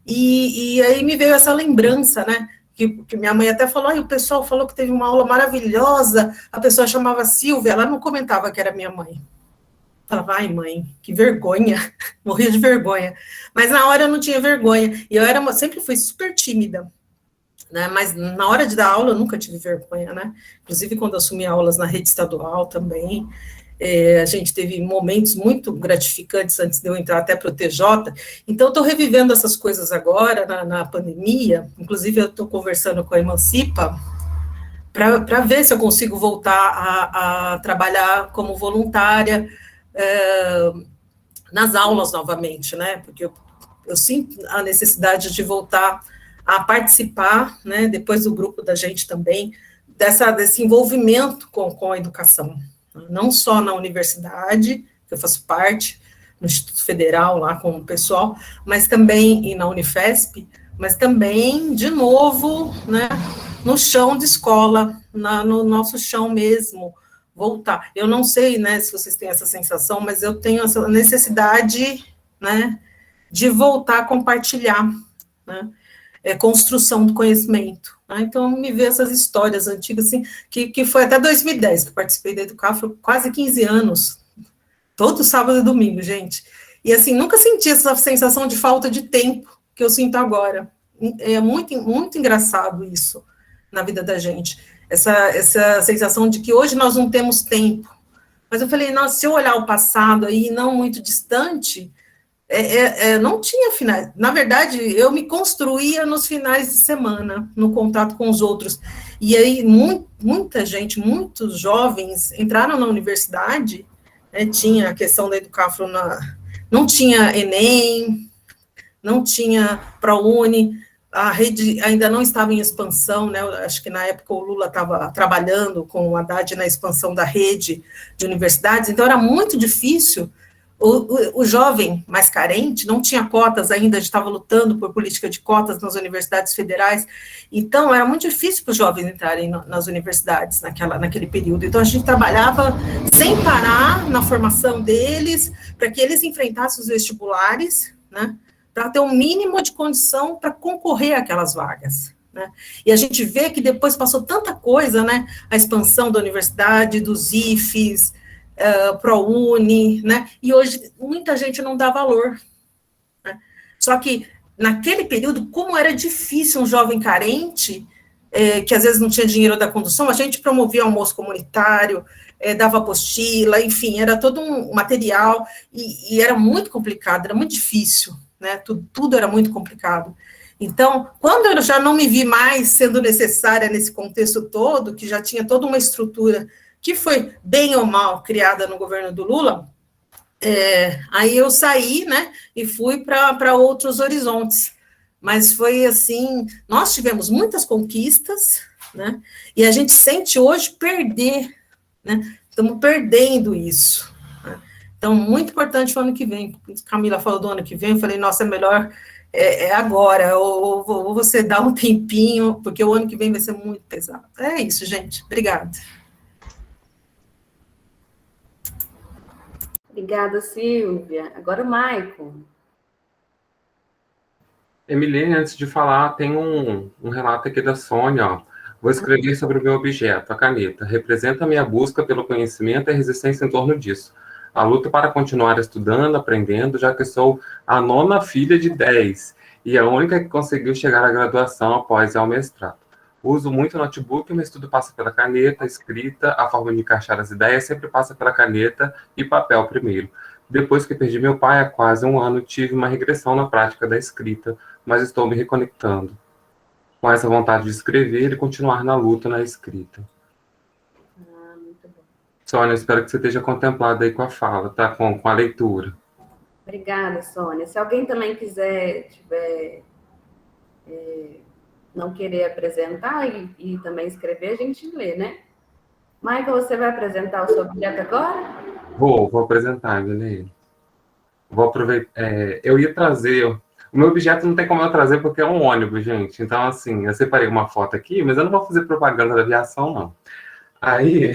e aí me veio essa lembrança, né? Que minha mãe até falou, o pessoal falou que teve uma aula maravilhosa, a pessoa chamava Silvia, ela não comentava que era minha mãe. Falava, ai, mãe, que vergonha, morria de vergonha. Mas na hora eu não tinha vergonha, e eu sempre fui super tímida, né, mas na hora de dar aula eu nunca tive vergonha, né, inclusive quando eu assumi aulas na rede estadual também, a gente teve momentos muito gratificantes antes de eu entrar até para o TJ, então eu estou revivendo essas coisas agora, na pandemia, inclusive eu estou conversando com a Emancipa, para ver se eu consigo voltar a trabalhar como voluntária nas aulas novamente, né, porque eu sinto a necessidade de voltar a participar, né, depois do grupo da gente também, desse envolvimento com a educação, não só na universidade, que eu faço parte, no Instituto Federal, lá com o pessoal, mas também na Unifesp, mas também, de novo, né, no chão de escola, no nosso chão mesmo, voltar. Eu não sei, né, se vocês têm essa sensação, mas eu tenho essa necessidade, né, de voltar a compartilhar, né, construção do conhecimento. Né? Então, me vê essas histórias antigas, assim, que foi até 2010 que eu participei da Educafro, quase 15 anos, todo sábado e domingo, gente. E, assim, nunca senti essa sensação de falta de tempo que eu sinto agora. É muito, muito engraçado isso na vida da gente. Essa sensação de que hoje nós não temos tempo. Mas eu falei, nossa, se eu olhar o passado aí, não muito distante, não tinha finais. Na verdade, eu me construía nos finais de semana, no contato com os outros. E aí, muita gente, muitos jovens entraram na universidade, né, tinha a questão da Educafro, não tinha Enem, não tinha ProUni, a rede ainda não estava em expansão, né, acho que na época o Lula estava trabalhando com o Haddad na expansão da rede de universidades, então era muito difícil O jovem mais carente não tinha cotas ainda, a gente estava lutando por política de cotas nas universidades federais, então era muito difícil para os jovens entrarem nas universidades naquele período. Então a gente trabalhava sem parar na formação deles, para que eles enfrentassem os vestibulares, né, para ter um mínimo de condição para concorrer àquelas vagas. Né? E a gente vê que depois passou tanta coisa, né, a expansão da universidade, dos IFES, ProUni, né? E hoje muita gente não dá valor. Né? Só que naquele período, como era difícil um jovem carente, que às vezes não tinha dinheiro da condução, a gente promovia almoço comunitário, dava apostila, enfim, era todo um material, e era muito complicado, era muito difícil, né? Tudo era muito complicado. Então, quando eu já não me vi mais sendo necessária nesse contexto todo, que já tinha toda uma estrutura que foi, bem ou mal, criada no governo do Lula, aí eu saí, né, e fui para outros horizontes. Mas foi assim, nós tivemos muitas conquistas, né, e a gente sente hoje perder, né, estamos perdendo isso. Né? Então, muito importante para o ano que vem. Camila falou do ano que vem, eu falei, nossa, é melhor agora, ou você dá um tempinho, porque o ano que vem vai ser muito pesado. É isso, gente. Obrigada. Obrigada, Silvia. Agora o Maicon. Emilene, antes de falar, tem um relato aqui da Sônia, ó. Vou escrever sobre o meu objeto, a caneta. Representa a minha busca pelo conhecimento e a resistência em torno disso. A luta para continuar estudando, aprendendo, já que sou a 9ª filha de 10 e a única que conseguiu chegar à graduação após ao mestrado. Uso muito notebook, mas tudo passa pela caneta, escrita, a forma de encaixar as ideias sempre passa pela caneta e papel primeiro. Depois que perdi meu pai há quase um ano, tive uma regressão na prática da escrita, mas estou me reconectando com essa vontade de escrever e continuar na luta na escrita. Muito bom. Sônia, espero que você esteja contemplada aí com a fala, tá? Com a leitura. Obrigada, Sônia. Se alguém também tiver não querer apresentar e também escrever, a gente lê, né? Michael, você vai apresentar o seu objeto agora? Vou apresentar, Guilherme. Vou aproveitar. Eu ia trazer. O meu objeto não tem como eu trazer porque é um ônibus, gente. Então, assim, eu separei uma foto aqui, mas eu não vou fazer propaganda da aviação, não. Aí,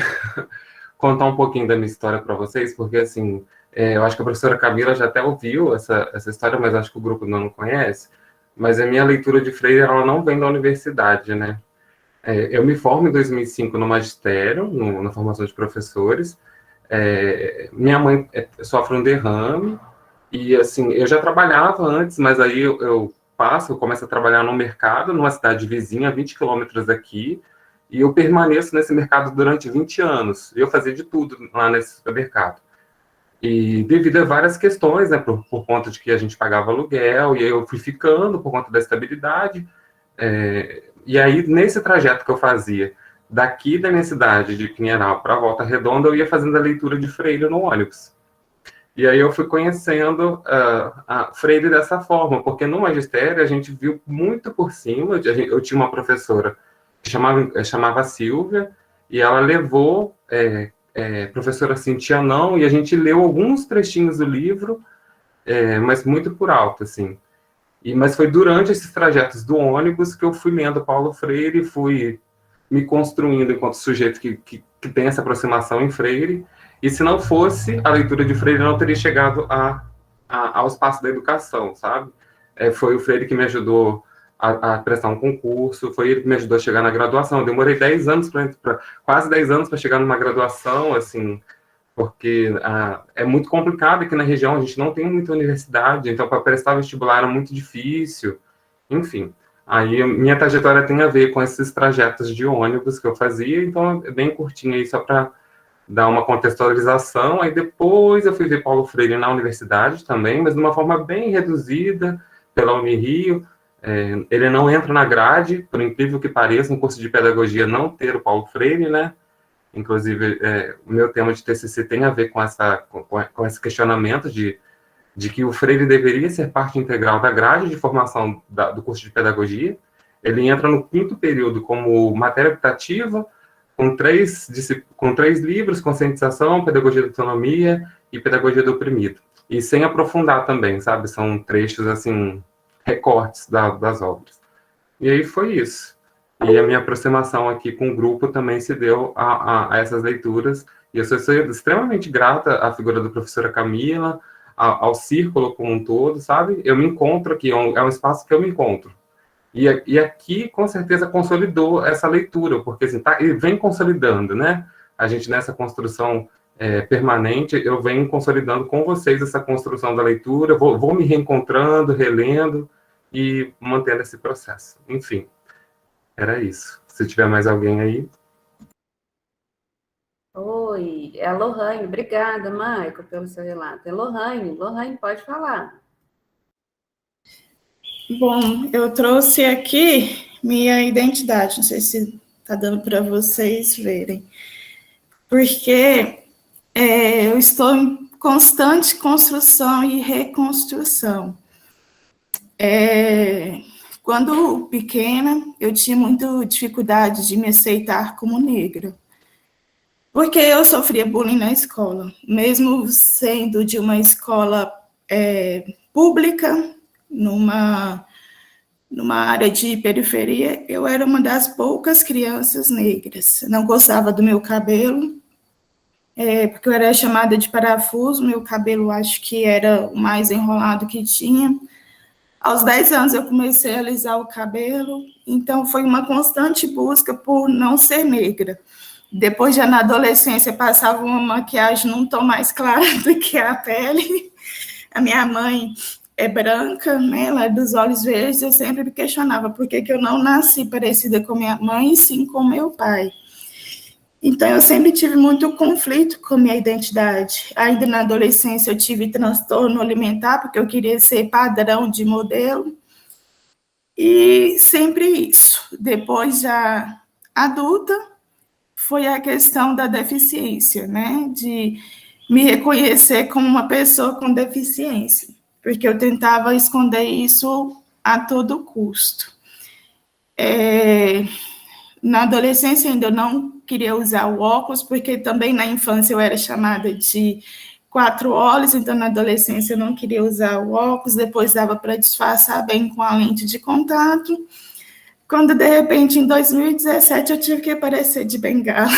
contar um pouquinho da minha história para vocês, porque, assim, eu acho que a professora Camila já até ouviu essa história, mas acho que o grupo não conhece. Mas a minha leitura de Freire, ela não vem da universidade, né? Eu me formo em 2005 no magistério, na formação de professores. Minha mãe sofre um derrame, e, assim, eu já trabalhava antes, mas aí eu começo a trabalhar no mercado, numa cidade vizinha, 20 quilômetros daqui, e eu permaneço nesse mercado durante 20 anos. Eu fazia de tudo lá nesse mercado. E devido a várias questões, né, por conta de que a gente pagava aluguel, e aí eu fui ficando por conta da estabilidade, e aí nesse trajeto que eu fazia, daqui da minha cidade, de Pinheiral, para Volta Redonda, eu ia fazendo a leitura de Freire no ônibus. E aí eu fui conhecendo a Freire dessa forma, porque no magistério a gente viu muito por cima. Eu tinha uma professora que chamava Silvia, e ela levou... professora Cintia não, e a gente leu alguns trechinhos do livro, mas muito por alto, assim. Mas foi durante esses trajetos do ônibus que eu fui lendo Paulo Freire, fui me construindo enquanto sujeito que tem essa aproximação em Freire, e se não fosse a leitura de Freire, eu não teria chegado ao espaço da educação, sabe? Foi o Freire que me ajudou a prestar um concurso, foi ele que me ajudou a chegar na graduação. Eu demorei 10 anos, quase 10 anos para chegar numa graduação, assim, porque é muito complicado aqui na região, a gente não tem muita universidade, então para prestar vestibular era muito difícil, enfim. Aí minha trajetória tem a ver com esses trajetos de ônibus que eu fazia, então é bem curtinho aí, só para dar uma contextualização. Aí depois eu fui ver Paulo Freire na universidade também, mas de uma forma bem reduzida, pela Unirio. Ele não entra na grade, por incrível que pareça, um curso de pedagogia não ter o Paulo Freire, né? Inclusive, o meu tema de TCC tem a ver com esse questionamento de que o Freire deveria ser parte integral da grade de formação do curso de pedagogia. Ele entra no 5º período como matéria optativa, com três livros: Conscientização, Pedagogia da Autonomia e Pedagogia do Oprimido. e sem aprofundar também, sabe? São trechos, assim, recortes das obras. E aí foi isso. E a minha aproximação aqui com o grupo também se deu a essas leituras, e eu sou extremamente grata à figura da professora Camila, ao círculo como um todo, sabe? Eu me encontro aqui, é um espaço que eu me encontro. E aqui, com certeza, consolidou essa leitura, porque assim, e vem consolidando, né? A gente, nessa construção permanente, eu venho consolidando com vocês essa construção da leitura, vou me reencontrando, relendo e mantendo esse processo. Enfim, era isso. Se tiver mais alguém aí... Oi, é a Lohane. Obrigada, Maico, pelo seu relato. É Lohane. Lohane, pode falar. Bom, eu trouxe aqui minha identidade, não sei se está dando para vocês verem, porque eu estou em constante construção e reconstrução. Quando pequena, eu tinha muita dificuldade de me aceitar como negra, porque eu sofria bullying na escola, mesmo sendo de uma escola pública, numa área de periferia, eu era uma das poucas crianças negras. Não gostava do meu cabelo, porque eu era chamada de parafuso, meu cabelo acho que era o mais enrolado que tinha. Aos 10 anos eu comecei a alisar o cabelo, então foi uma constante busca por não ser negra. Depois, já na adolescência, passava uma maquiagem num tom mais claro do que a pele. A minha mãe é branca, né? Ela é dos olhos verdes. Eu sempre me questionava por que eu não nasci parecida com minha mãe, e sim com meu pai. Então, eu sempre tive muito conflito com minha identidade. Ainda na adolescência, eu tive transtorno alimentar, porque eu queria ser padrão de modelo. E sempre isso. Depois, já adulta, foi a questão da deficiência, né? De me reconhecer como uma pessoa com deficiência, porque eu tentava esconder isso a todo custo. Na adolescência ainda eu não queria usar o óculos, porque também na infância eu era chamada de 4 olhos, então na adolescência eu não queria usar o óculos, depois dava para disfarçar bem com a lente de contato, quando de repente em 2017 eu tive que aparecer de bengala.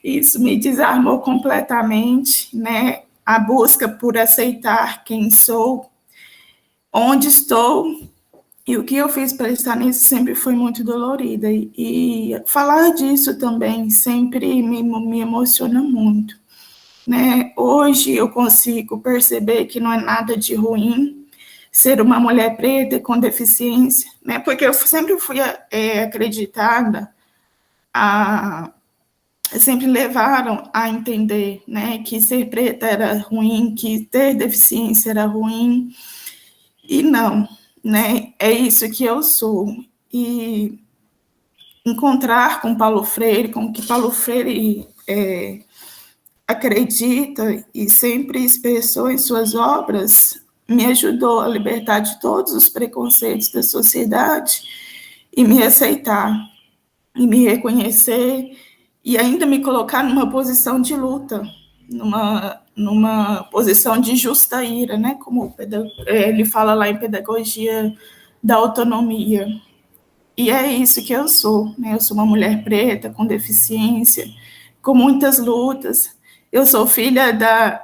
Isso me desarmou completamente, né? A busca por aceitar quem sou, onde estou, e o que eu fiz para estar nisso sempre foi muito dolorida. E falar disso também sempre me emociona muito, né? Hoje eu consigo perceber que não é nada de ruim ser uma mulher preta com deficiência, né? Porque eu sempre fui acreditada, sempre levaram a entender, né, que ser preta era ruim, que ter deficiência era ruim, e não, né? É isso que eu sou. E encontrar com Paulo Freire, com o que Paulo Freire acredita e sempre expressou em suas obras, me ajudou a libertar de todos os preconceitos da sociedade e me aceitar, e me reconhecer, e ainda me colocar numa posição de luta, numa posição de justa ira, né? Como ele fala lá em Pedagogia da Autonomia. E é isso que eu sou, né? Eu sou uma mulher preta, com deficiência, com muitas lutas. Eu sou filha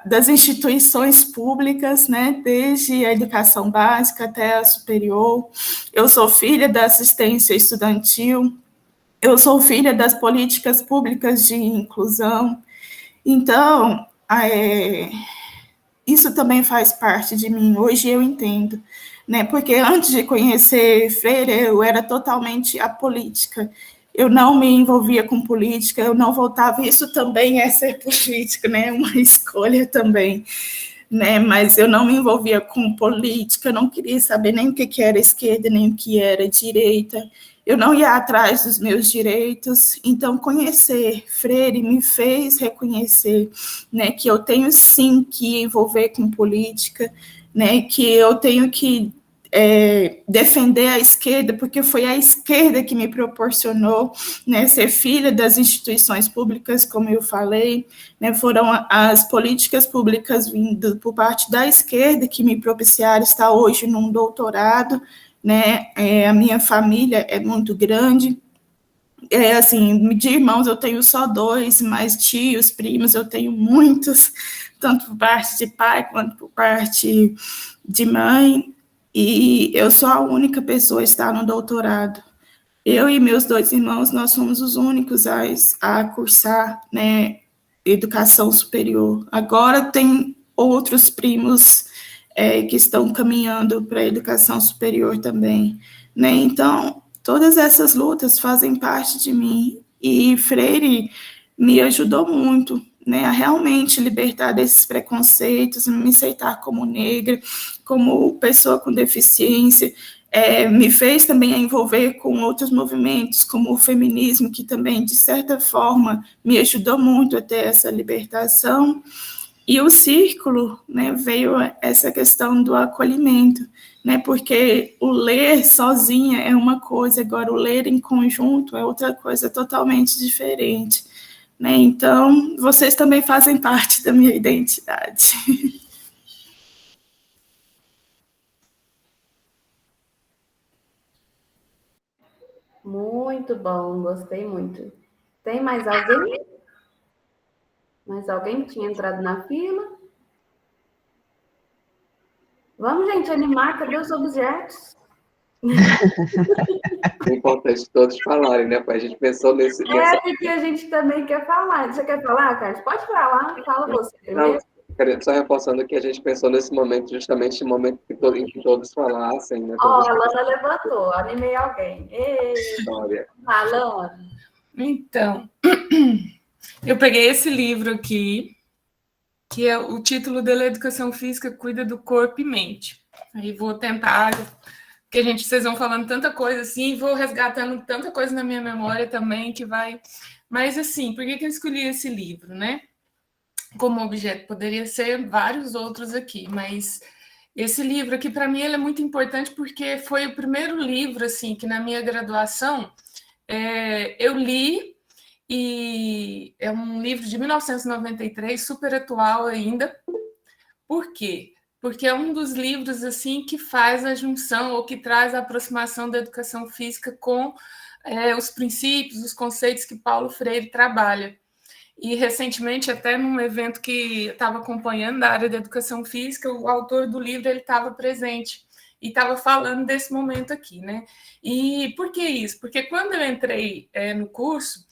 das instituições públicas, né, desde a educação básica até a superior. Eu sou filha da assistência estudantil. Eu sou filha das políticas públicas de inclusão. Então, isso também faz parte de mim. Hoje eu entendo, né, porque antes de conhecer Freire, eu era totalmente apolítica. Eu não me envolvia com política, eu não votava, isso também é ser político, né, uma escolha também, né, mas eu não me envolvia com política, não queria saber nem o que era esquerda, nem o que era direita, eu não ia atrás dos meus direitos. Então conhecer Freire me fez reconhecer, né, que eu tenho sim que envolver com política, né, que eu tenho que defender a esquerda, porque foi a esquerda que me proporcionou, né, ser filha das instituições públicas, como eu falei, né, foram as políticas públicas vindo por parte da esquerda que me propiciaram estar hoje num doutorado, né, a minha família é muito grande, assim, de irmãos eu tenho só 2, mas tios, primos eu tenho muitos, tanto por parte de pai quanto por parte de mãe, e eu sou a única pessoa a estar no doutorado. Eu e meus 2 irmãos, nós fomos os únicos a cursar, né, educação superior. Agora tem outros primos que estão caminhando para a educação superior também, né? Então, todas essas lutas fazem parte de mim, e Freire me ajudou muito, né, a realmente libertar desses preconceitos, me aceitar como negra, como pessoa com deficiência, me fez também a envolver com outros movimentos, como o feminismo, que também, de certa forma, me ajudou muito a ter essa libertação. E o círculo, né, veio essa questão do acolhimento, né, porque o ler sozinha é uma coisa, agora o ler em conjunto é outra coisa totalmente diferente, né, então vocês também fazem parte da minha identidade. Muito bom, gostei muito. Tem mais alguém? Mais alguém que tinha entrado na fila? Vamos, gente, animar, cadê os objetos? É importante todos falarem, né? A gente pensou nesse... Porque a gente também quer falar. Você quer falar, Carlos? Pode falar, fala você primeiro. Não, só reforçando que a gente pensou nesse momento, justamente no momento em que todos falassem, né? Ó, a Lana levantou, animei alguém. História. Lana. Então, eu peguei esse livro aqui, que é o título dele, Educação Física Cuida do Corpo e Mente. Aí vou tentar, porque vocês vão falando tanta coisa assim, vou resgatando tanta coisa na minha memória também, que vai... Mas assim, por que eu escolhi esse livro, né? Como objeto, poderia ser vários outros aqui, mas esse livro aqui, para mim, ele é muito importante porque foi o primeiro livro, assim, que na minha graduação eu li, e é um livro de 1993, super atual ainda. Por quê? Porque é um dos livros, assim, que faz a junção, ou que traz a aproximação da educação física com os princípios, os conceitos que Paulo Freire trabalha. E, recentemente, até num evento que eu estava acompanhando da área da educação física, o autor do livro estava presente e estava falando desse momento aqui, né? E por que isso? Porque quando eu entrei no curso,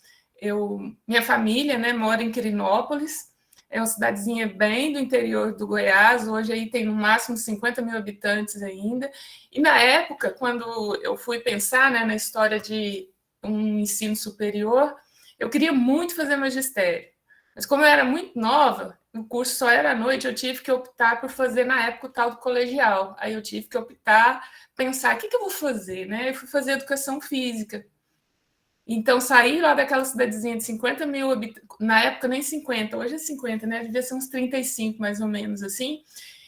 minha família, né, mora em Quirinópolis, é uma cidadezinha bem do interior do Goiás, hoje aí tem no máximo 50 mil habitantes ainda, e na época, quando eu fui pensar, né, na história de um ensino superior, eu queria muito fazer magistério, mas como eu era muito nova, o curso só era à noite, eu tive que optar por fazer, na época, o tal do colegial. Aí eu tive que optar, pensar, o que eu vou fazer, né? Eu fui fazer educação física. Então, saí lá daquela cidadezinha de 50 mil habitantes, na época nem 50, hoje é 50, né? Devia ser uns 35, mais ou menos, assim.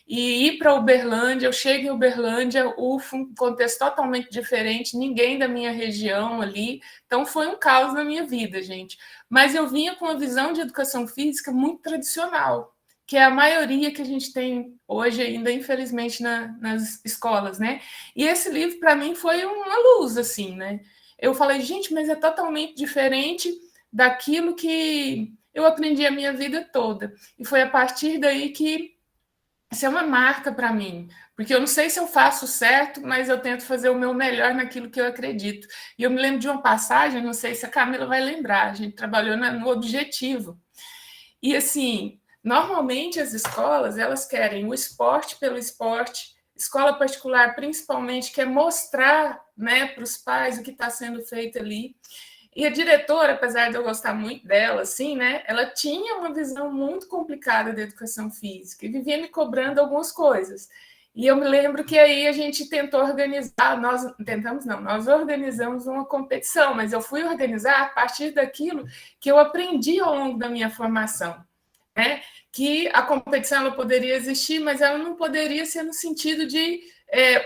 E ir para Uberlândia, eu chego em Uberlândia, um contexto totalmente diferente, ninguém da minha região ali, então foi um caos na minha vida, gente. Mas eu vinha com uma visão de educação física muito tradicional, que é a maioria que a gente tem hoje ainda, infelizmente, nas escolas, né? E esse livro, para mim, foi uma luz, assim, né? Eu falei, gente, mas é totalmente diferente daquilo que eu aprendi a minha vida toda. E foi a partir daí que isso é uma marca para mim, porque eu não sei se eu faço certo, mas eu tento fazer o meu melhor naquilo que eu acredito. E eu me lembro de uma passagem, não sei se a Camila vai lembrar, a gente trabalhou no Objetivo. E, assim, normalmente as escolas, elas querem o esporte pelo esporte, escola particular, principalmente, quer mostrar, né, para os pais o que está sendo feito ali. E a diretora, apesar de eu gostar muito dela, assim, né, ela tinha uma visão muito complicada da educação física e vivia me cobrando algumas coisas. E eu me lembro que aí a gente tentou organizar, nós organizamos uma competição, mas eu fui organizar a partir daquilo que eu aprendi ao longo da minha formação, né? Que a competição ela poderia existir, mas ela não poderia ser no sentido de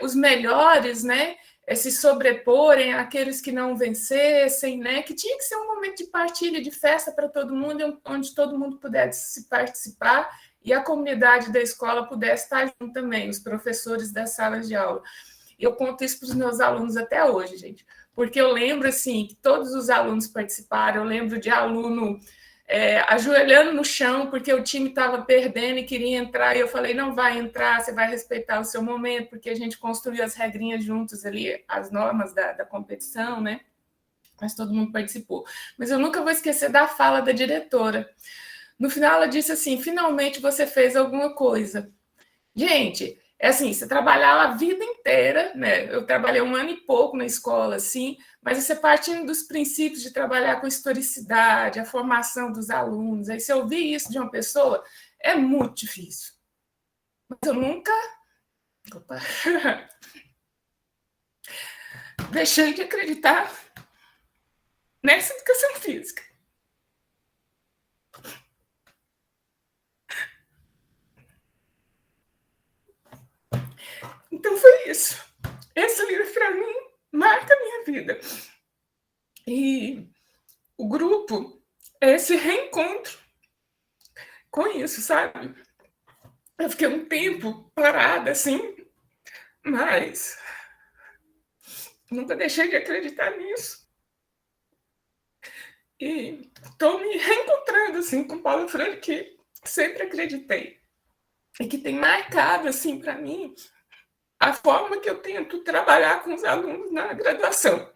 os melhores, né, se sobreporem àqueles que não vencessem, né, que tinha que ser um momento de partilha, de festa para todo mundo, onde todo mundo pudesse participar e a comunidade da escola pudesse estar junto também, os professores das salas de aula. E eu conto isso para os meus alunos até hoje, gente, porque eu lembro, assim, que todos os alunos participaram, eu lembro de aluno ajoelhando no chão porque o time estava perdendo e queria entrar, e eu falei, não vai entrar, você vai respeitar o seu momento, porque a gente construiu as regrinhas juntos ali, as normas da competição, né? Mas todo mundo participou. Mas eu nunca vou esquecer da fala da diretora. No final ela disse assim, finalmente você fez alguma coisa. Gente, assim, você trabalhar a vida inteira, né? Eu trabalhei 1 ano e pouco na escola, assim, mas você partindo dos princípios de trabalhar com historicidade, a formação dos alunos, aí você ouvir isso de uma pessoa é muito difícil. Mas eu nunca deixei de acreditar nessa educação física. Então foi isso. Esse livro, para mim, marca a minha vida. E o grupo é esse reencontro com isso, sabe? Eu fiquei um tempo parada, assim, mas nunca deixei de acreditar nisso. E estou me reencontrando, assim, com Paulo Freire, que sempre acreditei. E que tem marcado, assim, para mim, a forma que eu tento trabalhar com os alunos na graduação.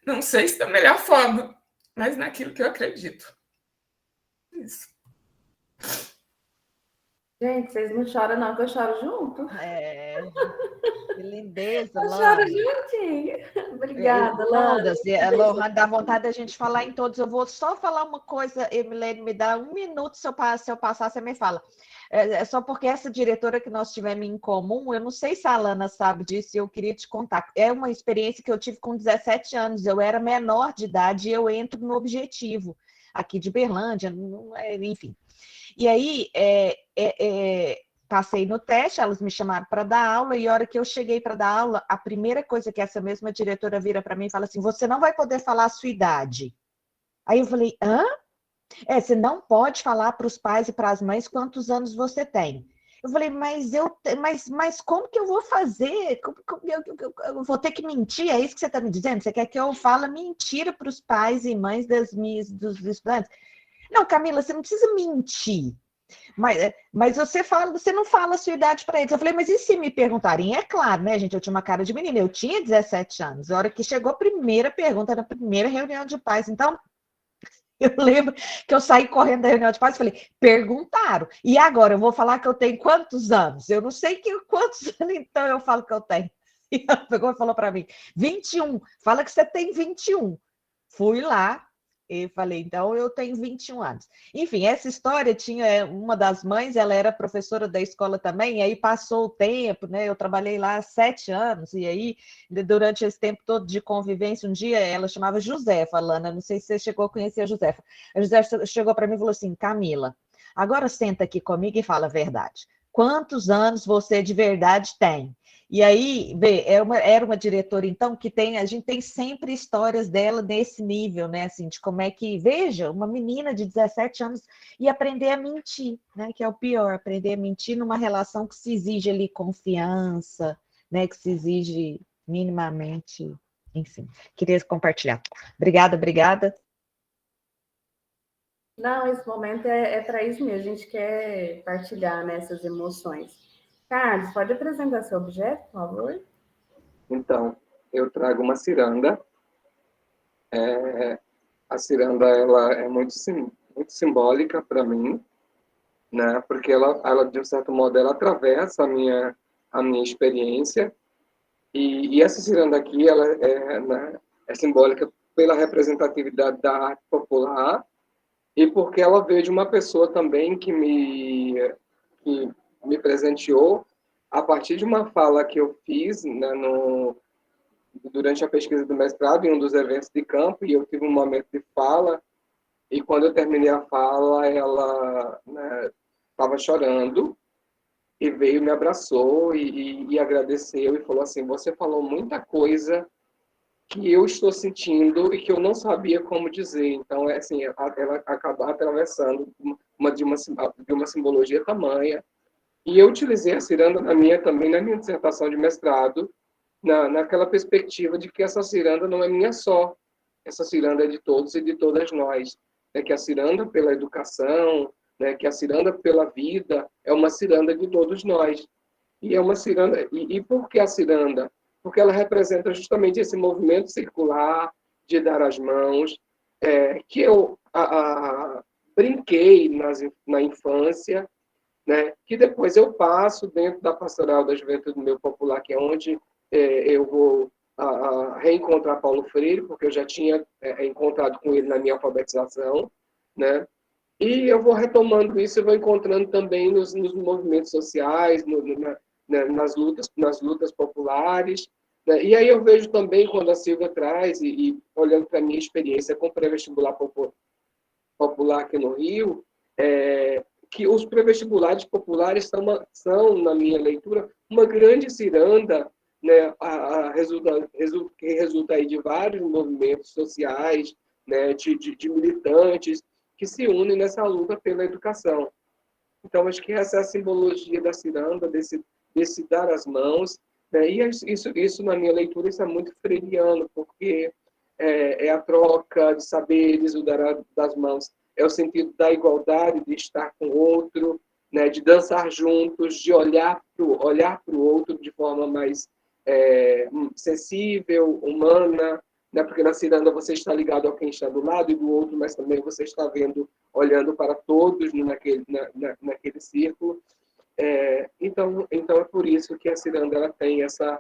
Não sei se da melhor forma, mas naquilo que eu acredito. Isso. Gente, vocês não choram não, que eu choro junto. Que lindeza, eu Lana. choro juntinho. Obrigada, Lana. Lana, dá vontade da gente falar em todos. Eu vou só falar uma coisa, Emilene, me dá 1 minuto, se eu passar, você me fala. É só porque essa diretora que nós tivemos em comum, eu não sei se a Lana sabe disso, e eu queria te contar. É uma experiência que eu tive com 17 anos, eu era menor de idade e eu entro no Objetivo, aqui de Berlândia, enfim. E aí, passei no teste, elas me chamaram para dar aula, e a hora que eu cheguei para dar aula, a primeira coisa que essa mesma diretora vira para mim e fala assim, você não vai poder falar a sua idade. Aí eu falei, hã? Você não pode falar para os pais e para as mães quantos anos você tem. Eu falei, mas como que eu vou fazer? Eu vou ter que mentir? É isso que você está me dizendo? Você quer que eu fale mentira para os pais e mães dos estudantes? Não, Camila, você não precisa mentir. Mas você não fala a sua idade para eles. Eu falei, mas e se me perguntarem? É claro, né, gente? Eu tinha uma cara de menina, eu tinha 17 anos. A hora que chegou a primeira pergunta, na primeira reunião de pais. Então, eu lembro que eu saí correndo da reunião de pais e falei, perguntaram. E agora, eu vou falar que eu tenho quantos anos? Eu não sei quantos anos, então eu falo que eu tenho. E ela pegou e falou para mim, 21. Fala que você tem 21. Fui lá e falei, então eu tenho 21 anos. Enfim, essa história tinha uma das mães, ela era professora da escola também, e aí passou o tempo, né? Eu trabalhei lá há 7 anos, e aí, durante esse tempo todo de convivência, um dia ela chamava Josefa, Lana, não sei se você chegou a conhecer a Josefa. A Josefa chegou para mim e falou assim, Camila, agora senta aqui comigo e fala a verdade. Quantos anos você de verdade tem? E aí, era uma diretora, então, que a gente tem sempre histórias dela nesse nível, né? Assim, de como é que, veja, uma menina de 17 anos e aprender a mentir, né? Que é o pior, aprender a mentir numa relação que se exige ali confiança, né? Que se exige minimamente, enfim. Queria compartilhar. Obrigada. Não, esse momento é para isso mesmo, a gente quer partilhar nessas emoções. Carlos, pode apresentar seu objeto, por favor? Então, eu trago uma ciranda. A ciranda ela é muito simbólica para mim, né? Porque ela, de um certo modo, ela atravessa a minha experiência. E essa ciranda aqui ela é simbólica pela representatividade da arte popular e porque ela veio de uma pessoa também que me presenteou a partir de uma fala que eu fiz, né, durante a pesquisa do mestrado, em um dos eventos de campo, e eu tive um momento de fala, e quando eu terminei a fala, ela estava chorando, e veio, me abraçou e agradeceu e falou assim, você falou muita coisa que eu estou sentindo e que eu não sabia como dizer. Então, assim, ela acaba atravessando de uma simbologia tamanha. E eu utilizei a ciranda também na minha dissertação de mestrado, naquela perspectiva de que essa ciranda não é minha só, essa ciranda é de todos e de todas nós, né? Que a ciranda pela educação, né? Que a ciranda pela vida é uma ciranda de todos nós. E é uma ciranda. E por que a ciranda? Porque ela representa justamente esse movimento circular de dar as mãos, que eu brinquei na infância, né? Que depois eu passo dentro da Pastoral da Juventude do Meio Popular, que é onde eu vou reencontrar Paulo Freire, porque eu já tinha encontrado com ele na minha alfabetização, né? E eu vou retomando isso e vou encontrando também nos movimentos sociais, nas lutas populares, né? E aí eu vejo também, quando a Silvia traz, e olhando para a minha experiência com pré-vestibular popular aqui no Rio, que os pré-vestibulares populares são, na minha leitura, uma grande ciranda, né? Que resulta aí de vários movimentos sociais, né? de militantes, que se unem nessa luta pela educação. Então, acho que essa é a simbologia da ciranda, desse dar as mãos, né? E isso, na minha leitura, isso é muito freiriano, porque é a troca de saberes, o dar das mãos, é o sentido da igualdade, de estar com o outro, né? De dançar juntos, de olhar para o outro de forma mais sensível, humana, né? Porque na ciranda você está ligado a quem está do lado e do outro, mas também você está olhando para todos naquele círculo. Então é por isso que a ciranda ela tem essa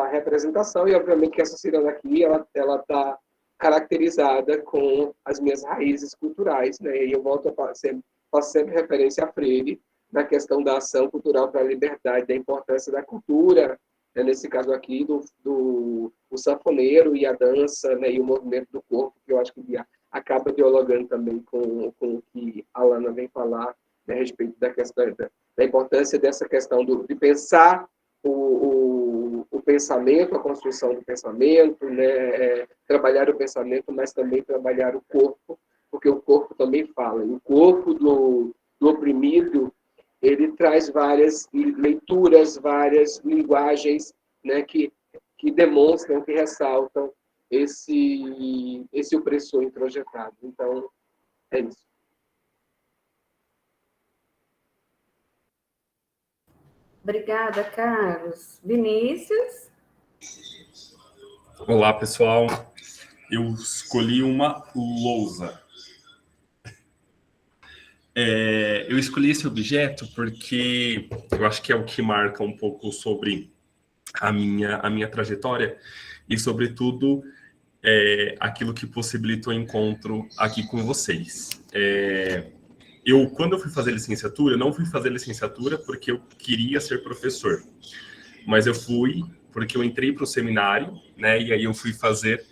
representação, e obviamente que essa ciranda aqui ela está caracterizada com as minhas raízes culturais, né? E eu faço sempre referência a Freire na questão da ação cultural para a liberdade, da importância da cultura, né? Nesse caso aqui do sanfoneiro e a dança, né? E o movimento do corpo, que eu acho que acaba dialogando também com o que a Alana vem falar, né? A respeito da questão da importância dessa questão de pensar o pensamento, a construção do pensamento, né? Trabalhar o pensamento, mas também trabalhar o corpo, porque o corpo também fala. E o corpo do oprimido, ele traz várias leituras, várias linguagens, né? que demonstram, que ressaltam esse opressor introjetado. Então, é isso. Obrigada, Carlos. Vinícius? Olá, pessoal. Eu escolhi uma lousa. Eu escolhi esse objeto porque eu acho que é o que marca um pouco sobre a minha trajetória e, sobretudo, aquilo que possibilitou o encontro aqui com vocês. Quando eu fui fazer licenciatura, eu não fui fazer licenciatura porque eu queria ser professor, mas eu fui porque eu entrei para o seminário, né? E aí eu fui fazer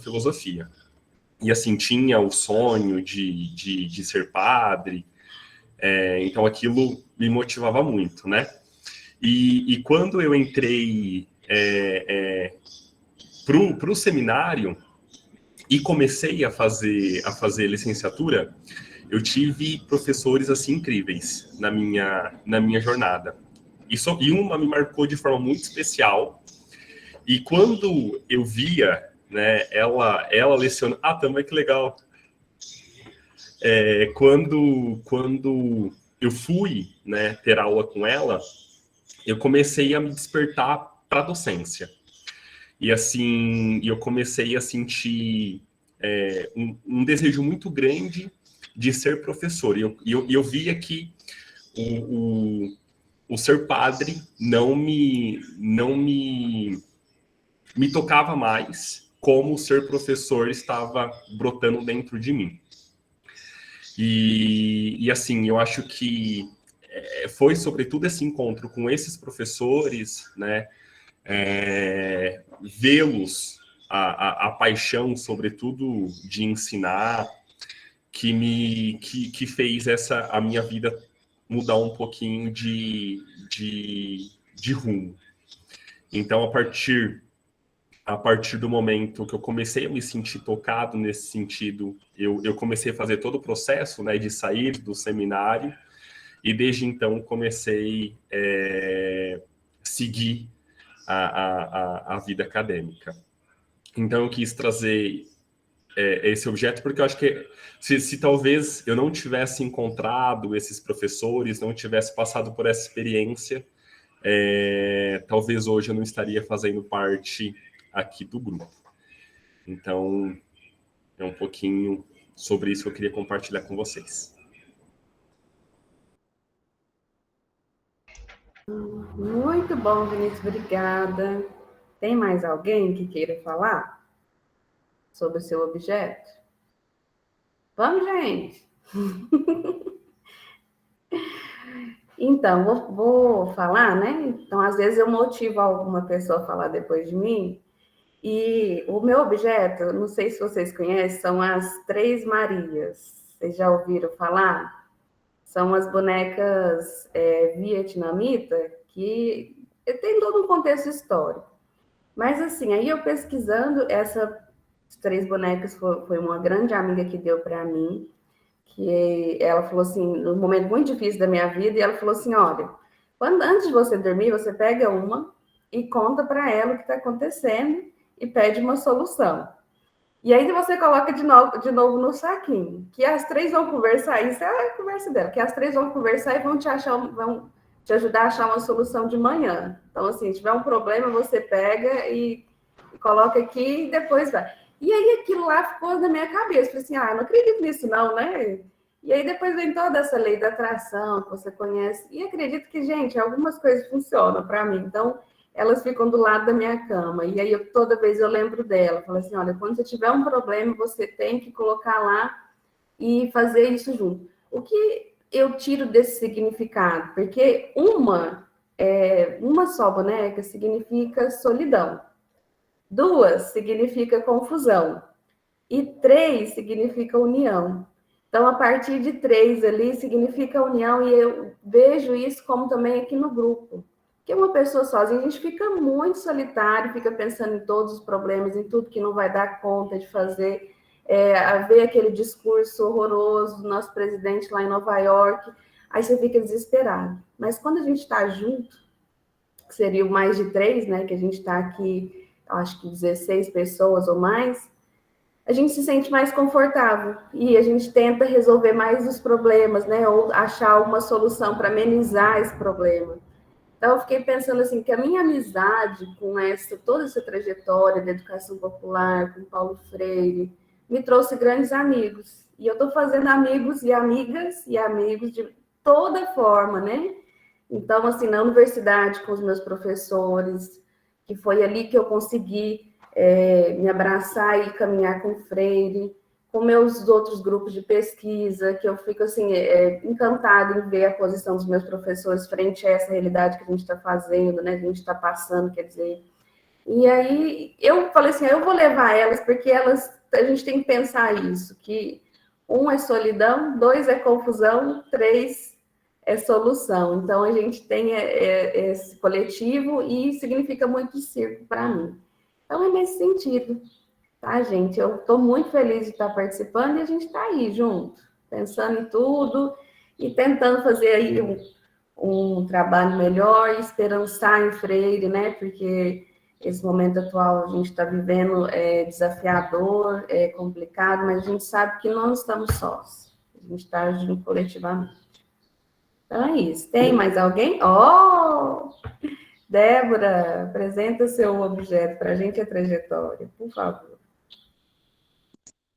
filosofia. E assim, tinha o sonho de ser padre, então aquilo me motivava muito, né? E quando eu entrei para o seminário e comecei a fazer licenciatura, eu tive professores assim incríveis na minha jornada. E uma me marcou de forma muito especial. E quando eu via, né, ela lecionando... também que legal! Quando eu fui, né, ter aula com ela, eu comecei a me despertar para a docência. E assim, eu comecei a sentir um desejo muito grande de ser professor. E eu via que o ser padre não me tocava mais, como ser professor estava brotando dentro de mim. E assim, eu acho que foi sobretudo esse encontro com esses professores, né? Vê-los, a paixão, sobretudo, de ensinar, que fez a minha vida mudar um pouquinho de rumo. Então, a partir do momento que eu comecei a me sentir tocado nesse sentido, eu comecei a fazer todo o processo, né, de sair do seminário, e desde então comecei a seguir a vida acadêmica. Então, eu quis trazer esse objeto, porque eu acho que se talvez eu não tivesse encontrado esses professores, não tivesse passado por essa experiência, talvez hoje eu não estaria fazendo parte aqui do grupo. Então, é um pouquinho sobre isso que eu queria compartilhar com vocês. Muito bom, Vinícius, obrigada. Tem mais alguém que queira falar sobre o seu objeto? Vamos, gente! Então, vou falar, né? Então, às vezes eu motivo alguma pessoa a falar depois de mim. E o meu objeto, não sei se vocês conhecem, são as Três Marias. Vocês já ouviram falar? São as bonecas vietnamita que tem todo um contexto histórico. Mas, assim, aí eu pesquisando, essas três bonecas foi uma grande amiga que deu para mim, que ela falou assim, num momento muito difícil da minha vida, e ela falou assim, olha, antes de você dormir, você pega uma e conta para ela o que está acontecendo e pede uma solução. E aí você coloca de novo no saquinho, que as três vão conversar, isso é a conversa dela, que as três vão conversar e vão te ajudar a achar uma solução de manhã. Então, assim, se tiver um problema, você pega e coloca aqui e depois vai. E aí aquilo lá ficou na minha cabeça. Falei assim, não acredito nisso não, né? E aí depois vem toda essa lei da atração que você conhece. E acredito que, gente, algumas coisas funcionam para mim. Então, elas ficam do lado da minha cama. E aí toda vez eu lembro dela. Falo assim, olha, quando você tiver um problema, você tem que colocar lá e fazer isso junto. O que eu tiro desse significado? Porque uma só boneca significa solidão. 2 significa confusão. E 3 significa união. Então, a partir de 3 ali significa união, e eu vejo isso como também aqui no grupo. Porque uma pessoa sozinha, a gente fica muito solitário, fica pensando em todos os problemas, em tudo que não vai dar conta de fazer, ver aquele discurso horroroso do nosso presidente lá em Nova York, aí você fica desesperado. Mas quando a gente está junto, que seria o mais de 3, né, que a gente está aqui, acho que 16 pessoas ou mais, a gente se sente mais confortável e a gente tenta resolver mais os problemas, né? Ou achar alguma solução para amenizar esse problema. Então, eu fiquei pensando assim, que a minha amizade com toda essa trajetória da educação popular, com Paulo Freire, me trouxe grandes amigos. E eu estou fazendo amigos e amigas e amigos de toda forma, né? Então, assim, na universidade, com os meus professores, que foi ali que eu consegui me abraçar e caminhar com o Freire, com meus outros grupos de pesquisa, que eu fico, assim, encantada em ver a posição dos meus professores frente a essa realidade que a gente está fazendo, né, que a gente está passando, quer dizer. E aí, eu falei assim, eu vou levar elas, porque a gente tem que pensar isso, que 1 é solidão, 2 é confusão, 3 é solução. Então, a gente tem esse coletivo e significa muito circo para mim. Então, é nesse sentido, tá, gente? Eu estou muito feliz de estar participando e a gente está aí junto, pensando em tudo e tentando fazer aí um trabalho melhor e esperançar em Freire, né? Porque esse momento atual a gente está vivendo desafiador, complicado, mas a gente sabe que não estamos sós. A gente está agindo coletivamente. Então é isso. Tem mais alguém? Débora, apresenta seu objeto para a gente, a trajetória, por favor.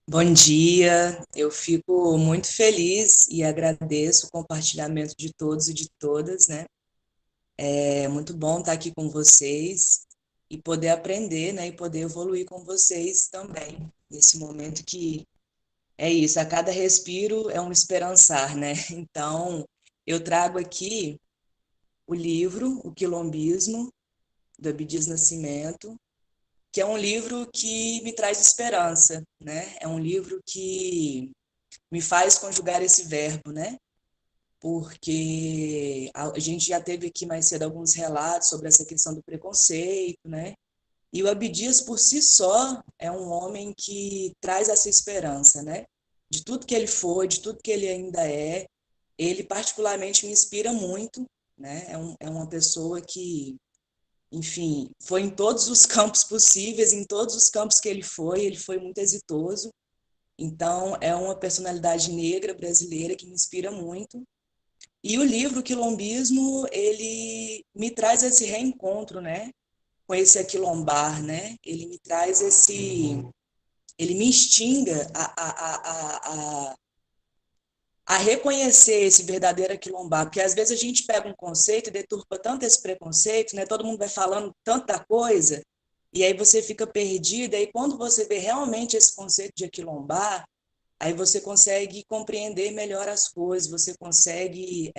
Bom dia, eu fico muito feliz e agradeço o compartilhamento de todos e de todas, né? É muito bom estar aqui com vocês e poder aprender, né? E poder evoluir com vocês também, nesse momento que é isso, a cada respiro é um esperançar, né? Então, eu trago aqui o livro, O Quilombismo, do Abdias Nascimento, que é um livro que me traz esperança, né? É um livro que me faz conjugar esse verbo, né? porque a gente já teve aqui mais cedo alguns relatos sobre essa questão do preconceito, né? E o Abdias, por si só, é um homem que traz essa esperança, né? De tudo que ele foi, de tudo que ele ainda é. Ele, particularmente, me inspira muito, né? É uma pessoa que, enfim, foi em todos os campos possíveis, em todos os campos que ele foi muito exitoso. Então, é uma personalidade negra brasileira que me inspira muito. E o livro Quilombismo, ele me traz esse reencontro, né? Com esse aquilombar, né? Ele me traz ele me instiga a reconhecer esse verdadeiro aquilombar, porque às vezes a gente pega um conceito e deturpa tanto esse preconceito, né? Todo mundo vai falando tanta coisa, e aí você fica perdido, e aí quando você vê realmente esse conceito de aquilombar, aí você consegue compreender melhor as coisas, você consegue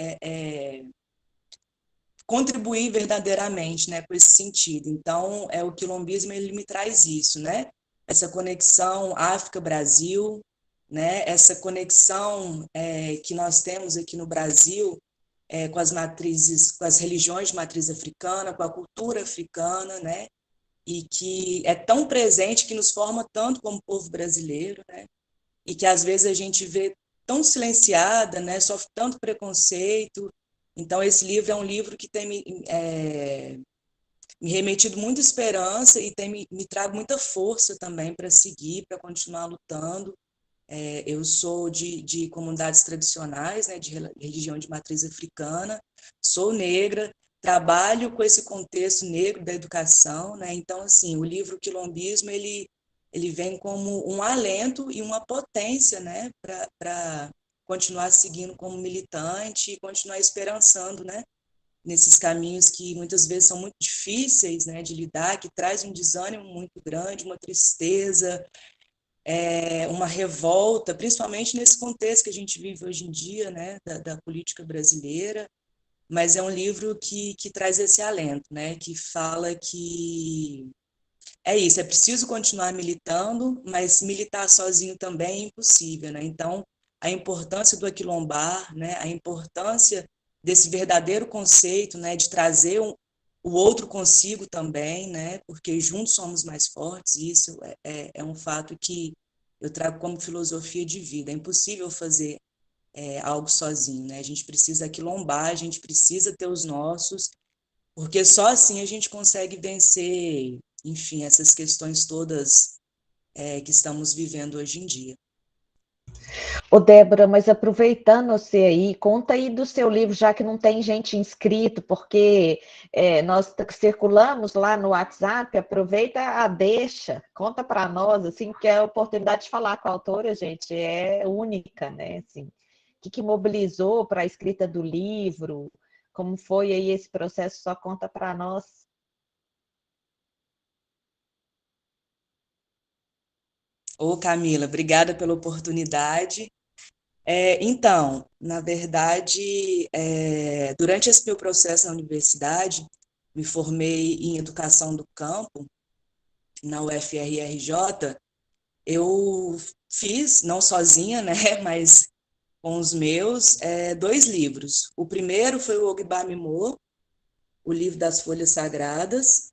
contribuir verdadeiramente, né, com esse sentido. Então, o quilombismo, ele me traz isso, né? Essa conexão África-Brasil, né? Essa conexão que nós temos aqui no Brasil com as matrizes, com as religiões de matriz africana, com a cultura africana, né? E que é tão presente, que nos forma tanto como povo brasileiro, né? E que às vezes a gente vê tão silenciada, né? Sofre tanto preconceito. Então, esse livro é um livro que tem me remetido muita esperança e tem me trago muita força também para seguir, para continuar lutando. Eu sou de comunidades tradicionais, né, de religião de matriz africana, sou negra, trabalho com esse contexto negro da educação, né? Então, assim, o livro Quilombismo, ele vem como um alento e uma potência, né, para continuar seguindo como militante e continuar esperançando, né, nesses caminhos que muitas vezes são muito difíceis, né, de lidar, que traz um desânimo muito grande, uma tristeza, uma revolta, principalmente nesse contexto que a gente vive hoje em dia, né, da política brasileira. Mas é um livro que traz esse alento, né, que fala que é isso, é preciso continuar militando, mas militar sozinho também é impossível, né? Então, a importância do aquilombar, né, a importância desse verdadeiro conceito, né, de trazer o outro consigo também, né, porque juntos somos mais fortes, e isso é um fato que eu trago como filosofia de vida. É impossível fazer algo sozinho, né? A gente precisa aquilombar, a gente precisa ter os nossos, porque só assim a gente consegue vencer, enfim, essas questões todas que estamos vivendo hoje em dia. Ô, Débora, mas aproveitando você aí, conta aí do seu livro, já que não tem gente inscrito, porque nós circulamos lá no WhatsApp, aproveita a deixa, conta para nós, assim, que a oportunidade de falar com a autora, gente, é única, né, assim, o que mobilizou para a escrita do livro, como foi aí esse processo, só conta para nós. Ô, Camila, obrigada pela oportunidade. Então, na verdade, durante esse meu processo na universidade, me formei em Educação do Campo, na UFRJ, eu fiz, não sozinha, né, mas com os meus, 2 livros. O primeiro foi o Ogba Mimo, o livro das folhas sagradas.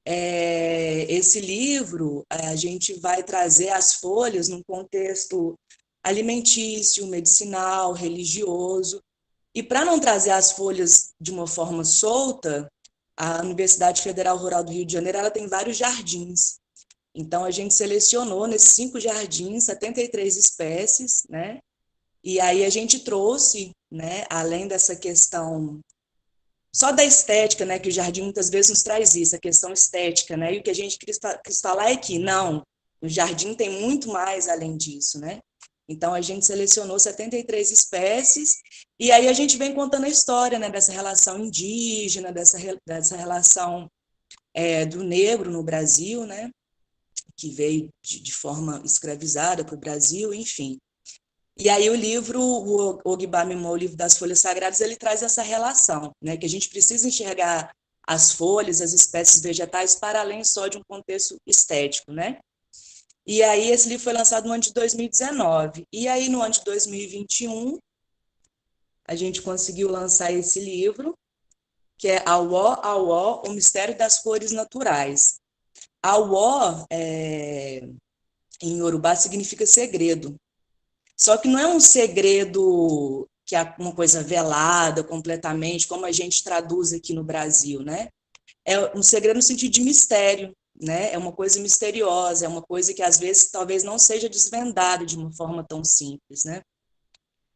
Esse livro, a gente vai trazer as folhas num contexto alimentício, medicinal, religioso, e para não trazer as folhas de uma forma solta, a Universidade Federal Rural do Rio de Janeiro, ela tem vários jardins. Então, a gente selecionou nesses 5 jardins 73 espécies, né? E aí a gente trouxe, né, além dessa questão só da estética, né, que o jardim muitas vezes nos traz isso, a questão estética, né, e o que a gente quis falar é que, não, o jardim tem muito mais além disso, né. Então, a gente selecionou 73 espécies, e aí a gente vem contando a história, né, dessa relação indígena, dessa relação do negro no Brasil, né, que veio de forma escravizada para o Brasil, enfim. E aí o livro, o Ogba Mimo, o livro das folhas sagradas, ele traz essa relação, né, que a gente precisa enxergar as folhas, as espécies vegetais, para além só de um contexto estético, né? E aí esse livro foi lançado no ano de 2019. E aí no ano de 2021, a gente conseguiu lançar esse livro, que é Awó, Awó, o Mistério das Cores Naturais. Awó, em Yorubá, significa segredo. Só que não é um segredo que é uma coisa velada completamente, como a gente traduz aqui no Brasil, né? É um segredo no sentido de mistério, né? É uma coisa misteriosa, é uma coisa que às vezes talvez não seja desvendada de uma forma tão simples, né?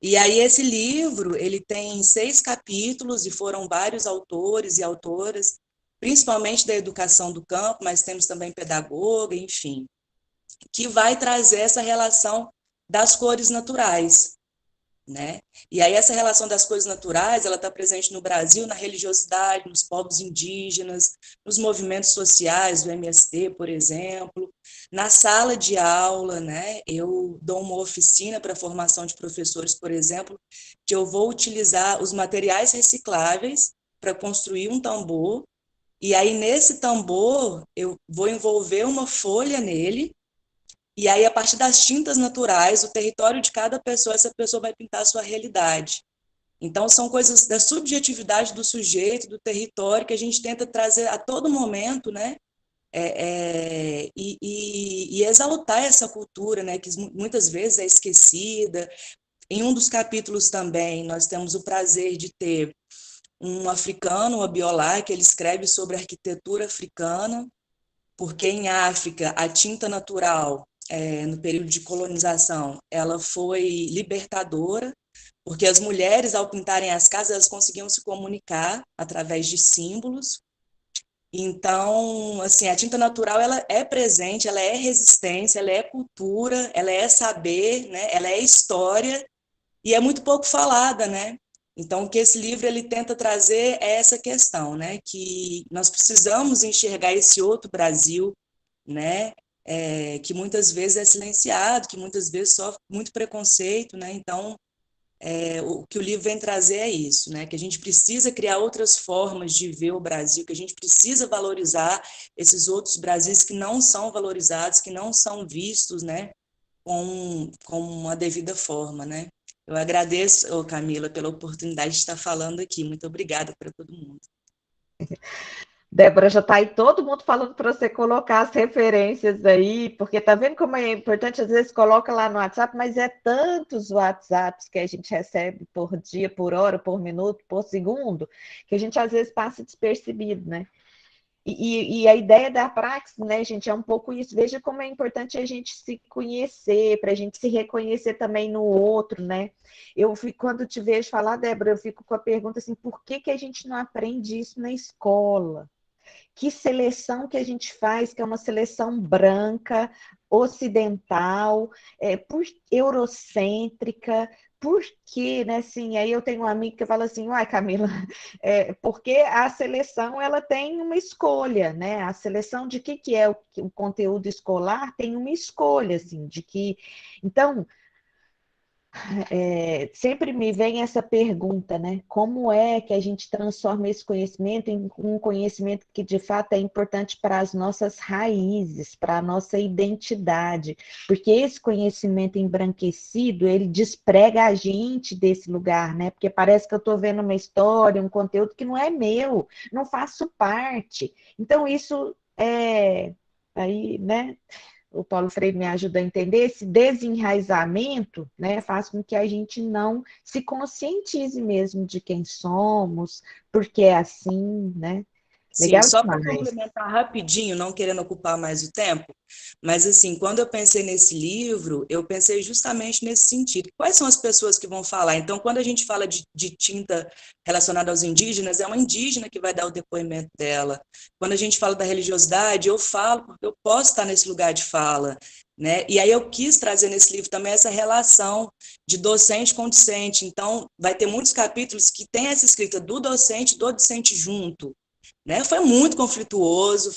E aí esse livro, ele tem 6 capítulos e foram vários autores e autoras, principalmente da educação do campo, mas temos também pedagoga, enfim, que vai trazer essa relação das cores naturais, né? E aí essa relação das cores naturais, ela está presente no Brasil, na religiosidade, nos povos indígenas, nos movimentos sociais do MST, por exemplo, na sala de aula, né? Eu dou uma oficina para formação de professores, por exemplo, que eu vou utilizar os materiais recicláveis para construir um tambor, e aí nesse tambor eu vou envolver uma folha nele. E aí, a partir das tintas naturais, o território de cada pessoa, essa pessoa vai pintar a sua realidade. Então, são coisas da subjetividade do sujeito, do território, que a gente tenta trazer a todo momento, né? E exaltar essa cultura, né? Que muitas vezes é esquecida. Em um dos capítulos também, nós temos o prazer de ter um africano, o Abiolá, que ele escreve sobre arquitetura africana, porque em África, a tinta natural, no período de colonização, ela foi libertadora, porque as mulheres, ao pintarem as casas, elas conseguiam se comunicar através de símbolos. Então, assim, a tinta natural, ela é presente, ela é resistência, ela é cultura, ela é saber, né? Ela é história, e é muito pouco falada, né? Então, o que esse livro ele tenta trazer é essa questão, né? Que nós precisamos enxergar esse outro Brasil, né? Que muitas vezes é silenciado, que muitas vezes sofre muito preconceito, né? Então, o que o livro vem trazer é isso, né? Que a gente precisa criar outras formas de ver o Brasil, que a gente precisa valorizar esses outros Brasis que não são valorizados, que não são vistos, né? Com uma devida forma, né? Eu agradeço, Camila, pela oportunidade de estar falando aqui. Muito obrigada para todo mundo. Débora, já está aí todo mundo falando para você colocar as referências aí, porque tá vendo como é importante, às vezes coloca lá no WhatsApp, mas é tantos WhatsApps que a gente recebe por dia, por hora, por minuto, por segundo, que a gente às vezes passa despercebido, né? E a ideia da praxis, né, gente, é um pouco isso. Veja como é importante a gente se conhecer, para a gente se reconhecer também no outro, né? Quando te vejo falar, Débora, eu fico com a pergunta assim, por que a gente não aprende isso na escola? Que seleção que a gente faz, que é uma seleção branca, ocidental, eurocêntrica, por quê, né, assim, aí eu tenho um amigo que fala assim, uai, Camila, porque a seleção, ela tem uma escolha, né, a seleção de que é o conteúdo escolar tem uma escolha, assim, de que, então, sempre me vem essa pergunta, né? Como é que a gente transforma esse conhecimento em um conhecimento que de fato é importante para as nossas raízes, para a nossa identidade? Porque esse conhecimento embranquecido, ele desprega a gente desse lugar, né? Porque parece que eu estou vendo uma história, um conteúdo que não é meu, não faço parte. Então, isso aí, né? O Paulo Freire me ajuda a entender, esse desenraizamento, né, faz com que a gente não se conscientize mesmo de quem somos, porque é assim, né? Legal. Sim, só para complementar rapidinho, não querendo ocupar mais o tempo, mas assim, quando eu pensei nesse livro, eu pensei justamente nesse sentido. Quais são as pessoas que vão falar? Então, quando a gente fala de tinta relacionada aos indígenas, é uma indígena que vai dar o depoimento dela. Quando a gente fala da religiosidade, eu falo porque eu posso estar nesse lugar de fala, né? E aí eu quis trazer nesse livro também essa relação de docente com discente. Então, vai ter muitos capítulos que tem essa escrita do docente e do discente junto. Né? Foi muito conflituoso,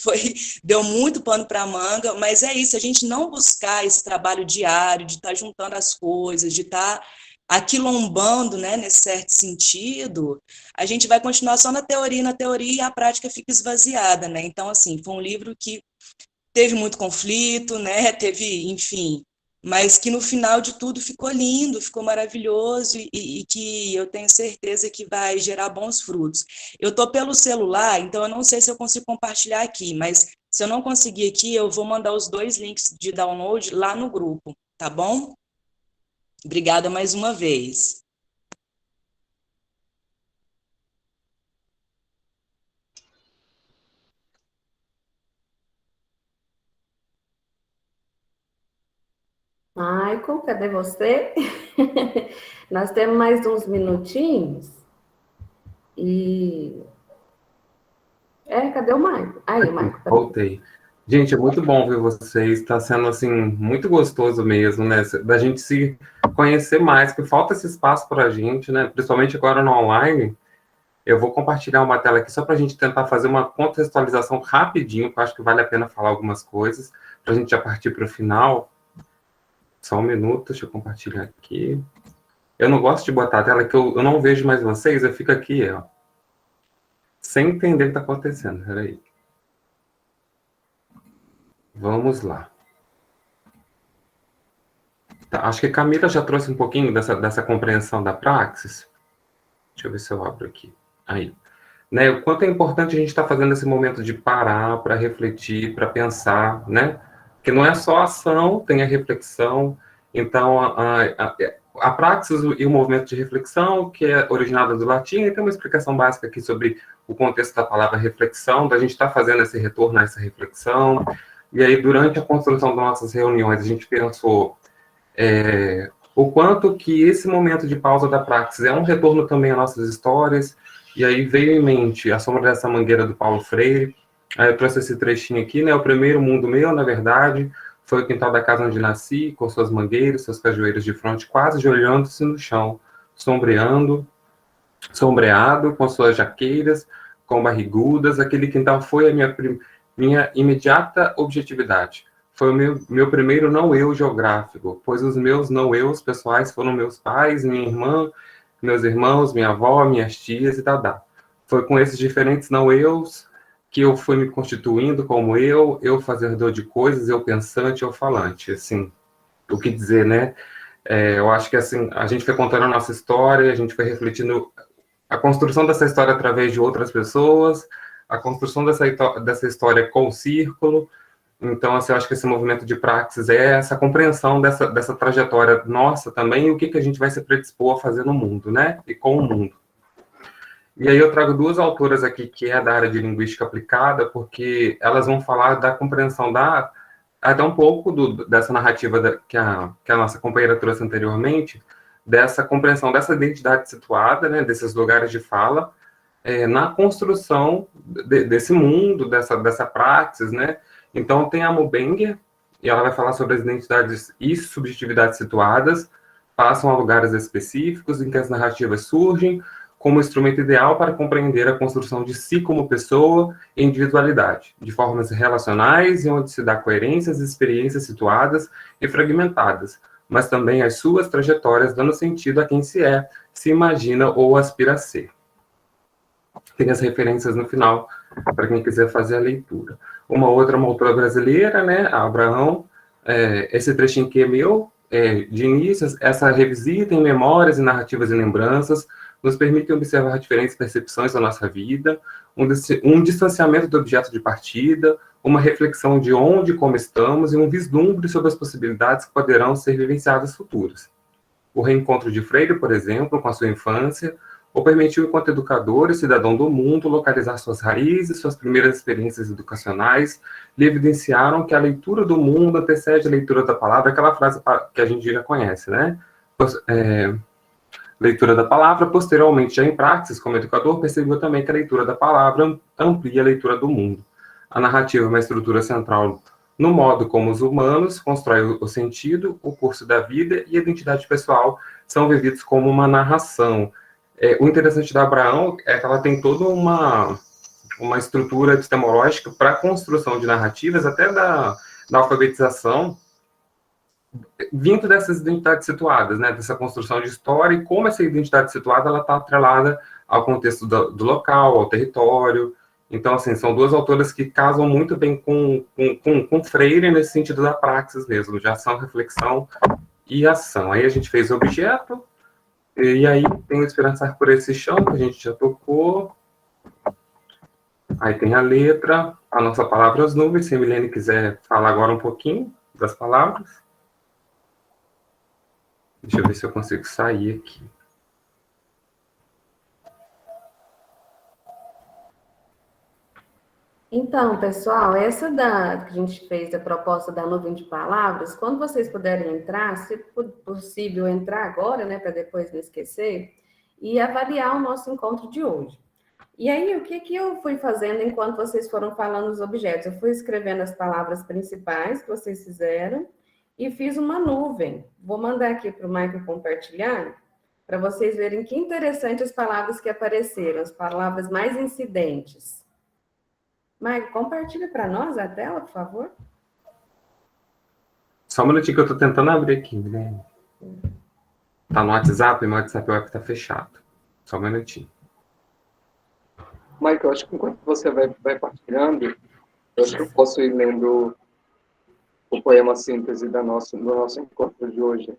deu muito pano para a manga, mas é isso, a gente não buscar esse trabalho diário, de estar juntando as coisas, de estar aquilombando, né, nesse certo sentido, a gente vai continuar só na teoria e a prática fica esvaziada, né? Então, assim, foi um livro que teve muito conflito, né? Teve, enfim, mas que no final de tudo ficou lindo, ficou maravilhoso e que eu tenho certeza que vai gerar bons frutos. Eu estou pelo celular, então eu não sei se eu consigo compartilhar aqui, mas se eu não conseguir aqui, eu vou mandar os 2 links de download lá no grupo, tá bom? Obrigada mais uma vez. Michael, cadê você? Nós temos mais uns minutinhos. E... cadê o Michael? Aí, o Michael. Voltei. Gente, é muito bom ver vocês. Está sendo, assim, muito gostoso mesmo, né? Da gente se conhecer mais, porque falta esse espaço para a gente, né? Principalmente agora no online. Eu vou compartilhar uma tela aqui só para a gente tentar fazer uma contextualização rapidinho, que eu acho que vale a pena falar algumas coisas, para a gente já partir para o final. Só um minuto, deixa eu compartilhar aqui. Eu não gosto de botar a tela, que eu não vejo mais vocês, eu fico aqui, ó, sem entender o que está acontecendo. Peraí. Vamos lá. Tá, acho que a Camila já trouxe um pouquinho dessa compreensão da praxis. Deixa eu ver se eu abro aqui. Aí. Né, o quanto é importante a gente estar fazendo esse momento de parar para refletir, para pensar, né? Porque não é só a ação, tem a reflexão. Então, a praxis e o movimento de reflexão, que é originado do latim, e tem uma explicação básica aqui sobre o contexto da palavra reflexão, da gente estar fazendo esse retorno a essa reflexão. E aí, durante a construção das nossas reuniões, a gente pensou o quanto que esse momento de pausa da praxis é um retorno também às nossas histórias. E aí veio em mente A Sombra dessa Mangueira, do Paulo Freire. Aí eu trouxe esse trechinho aqui, né? O primeiro mundo meu, na verdade, foi o quintal da casa onde nasci, com suas mangueiras, seus cajueiros de fronte, quase joelhando-se no chão, sombreado, com suas jaqueiras, com barrigudas. Aquele quintal foi a minha imediata objetividade. Foi o meu primeiro não-eu geográfico, pois os meus não-eus pessoais foram meus pais, minha irmã, meus irmãos, minha avó, minhas tias e dadá. Foi com esses diferentes não-eus que eu fui me constituindo como eu fazedor de coisas, eu pensante, eu falante. Assim, o que dizer, né? Eu acho que, assim, a gente foi contando a nossa história, a gente foi refletindo a construção dessa história através de outras pessoas, a construção dessa história com o círculo. Então, assim, eu acho que esse movimento de praxis é essa compreensão dessa trajetória nossa também, e o que a gente vai se predispor a fazer no mundo, né? E com o mundo. E aí eu trago 2 autoras aqui, que é da área de linguística aplicada, porque elas vão falar da compreensão até um pouco dessa narrativa que a nossa companheira trouxe anteriormente, dessa compreensão dessa identidade situada, né, desses lugares de fala, na construção desse mundo, dessa praxis, né? Então tem a Mubenga, e ela vai falar sobre as identidades e subjetividades situadas, passam a lugares específicos em que as narrativas surgem, como instrumento ideal para compreender a construção de si como pessoa e individualidade, de formas relacionais e onde se dá coerência às experiências situadas e fragmentadas, mas também às suas trajetórias, dando sentido a quem se é, se imagina ou aspira a ser. Tem as referências no final, para quem quiser fazer a leitura. Uma autora brasileira, né, a Abraão, esse trechinho que é meu, de início, essa revisita em memórias e narrativas e lembranças, nos permite observar diferentes percepções da nossa vida, um distanciamento do objeto de partida, uma reflexão de onde e como estamos e um vislumbre sobre as possibilidades que poderão ser vivenciadas futuras. O reencontro de Freire, por exemplo, com a sua infância, o permitiu, enquanto educador e cidadão do mundo, localizar suas raízes, suas primeiras experiências educacionais, lhe evidenciaram que a leitura do mundo antecede a leitura da palavra, aquela frase que a gente já conhece, né? Leitura da palavra, posteriormente, já em praxis, como educador, percebeu também que a leitura da palavra amplia a leitura do mundo. A narrativa é uma estrutura central no modo como os humanos constroem o sentido, o curso da vida e a identidade pessoal são vividos como uma narração. O interessante da Abraão é que ela tem toda uma estrutura epistemológica para a construção de narrativas, até da alfabetização, vindo dessas identidades situadas, né, dessa construção de história, e como essa identidade situada está atrelada ao contexto do local, ao território. Então, assim, são duas autoras que casam muito bem com Freire nesse sentido da praxis mesmo, de ação, reflexão e ação. Aí a gente fez objeto, e aí tem o Esperançar por esse chão, que a gente já tocou. Aí tem a letra, a nossa palavra as nuvens, se a Milene quiser falar agora um pouquinho das palavras. Deixa eu ver se eu consigo sair aqui. Então, pessoal, essa que a gente fez a proposta da nuvem de palavras, quando vocês puderem entrar, se possível entrar agora, né, para depois não esquecer, e avaliar o nosso encontro de hoje. E aí, o que eu fui fazendo enquanto vocês foram falando os objetos? Eu fui escrevendo as palavras principais que vocês fizeram e fiz uma nuvem. Vou mandar aqui para o Michael compartilhar, para vocês verem que interessante as palavras que apareceram, as palavras mais incidentes. Michael, compartilha para nós a tela, por favor. Só um minutinho que eu estou tentando abrir aqui, né? Tá no WhatsApp, e meu WhatsApp web está fechado. Só um minutinho. Michael, acho que enquanto você vai partilhando, eu acho que eu posso ir lendo o poema síntese do nosso encontro de hoje.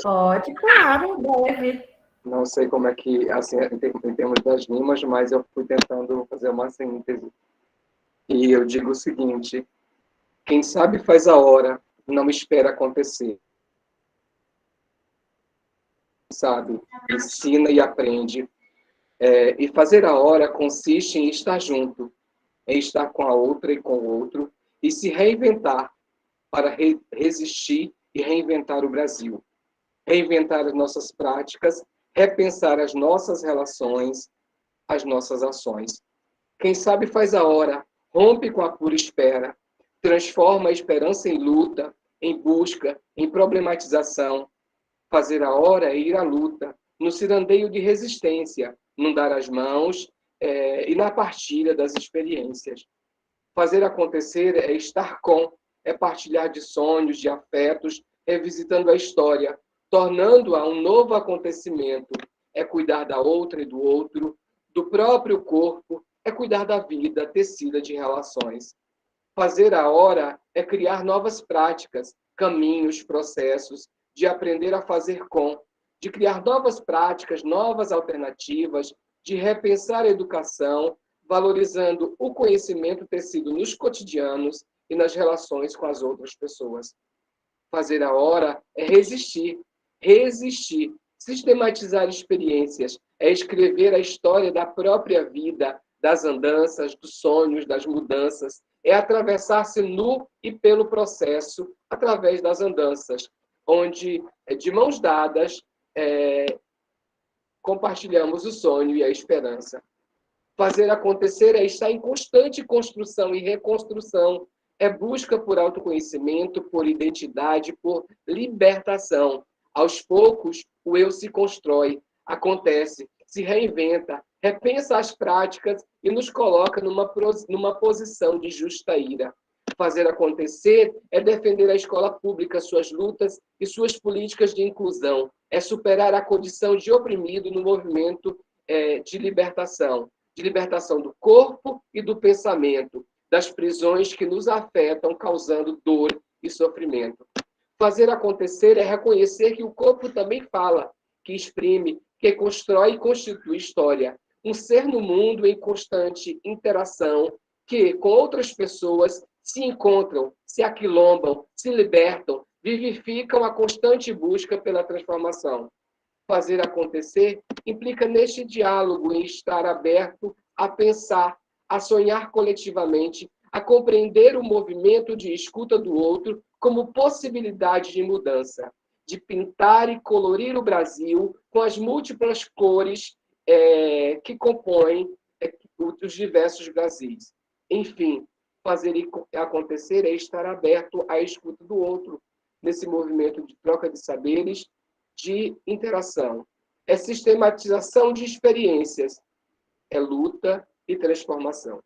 Pode, claro, deve. Não sei como é que, assim, em termos das rimas, mas eu fui tentando fazer uma síntese. E eu digo o seguinte: quem sabe faz a hora, não espera acontecer. Sabe, ensina e aprende. E fazer a hora consiste em estar junto, em estar com a outra e com o outro, e se reinventar para resistir e reinventar o Brasil. Reinventar as nossas práticas, repensar as nossas relações, as nossas ações. Quem sabe faz a hora, rompe com a pura espera, transforma a esperança em luta, em busca, em problematização. Fazer a hora é ir à luta, no cirandeio de resistência, não dar as mãos e na partilha das experiências. Fazer acontecer é estar com, é partilhar de sonhos, de afetos, revisitando a história, tornando-a um novo acontecimento. É cuidar da outra e do outro, do próprio corpo, é cuidar da vida tecida de relações. Fazer a hora é criar novas práticas, caminhos, processos, de aprender a fazer com, de criar novas práticas, novas alternativas, de repensar a educação, valorizando o conhecimento tecido nos cotidianos e nas relações com as outras pessoas. Fazer a hora é resistir, sistematizar experiências, é escrever a história da própria vida, das andanças, dos sonhos, das mudanças, é atravessar-se nu e pelo processo, através das andanças, onde, de mãos dadas, compartilhamos o sonho e a esperança. Fazer acontecer é estar em constante construção e reconstrução, é busca por autoconhecimento, por identidade, por libertação. Aos poucos, o eu se constrói, acontece, se reinventa, repensa as práticas e nos coloca numa posição de justa ira. Fazer acontecer é defender a escola pública, suas lutas e suas políticas de inclusão. É superar a condição de oprimido no movimento de libertação do corpo e do pensamento, das prisões que nos afetam, causando dor e sofrimento. Fazer acontecer é reconhecer que o corpo também fala, que exprime, que constrói e constitui história. Um ser no mundo em constante interação, que, com outras pessoas, se encontram, se aquilombam, se libertam, vivificam a constante busca pela transformação. Fazer acontecer implica neste diálogo em estar aberto a pensar, a sonhar coletivamente, a compreender o movimento de escuta do outro como possibilidade de mudança, de pintar e colorir o Brasil com as múltiplas cores que compõem os diversos Brasis. Enfim, fazer acontecer é estar aberto à escuta do outro, nesse movimento de troca de saberes, de interação. É sistematização de experiências, é luta e transformação.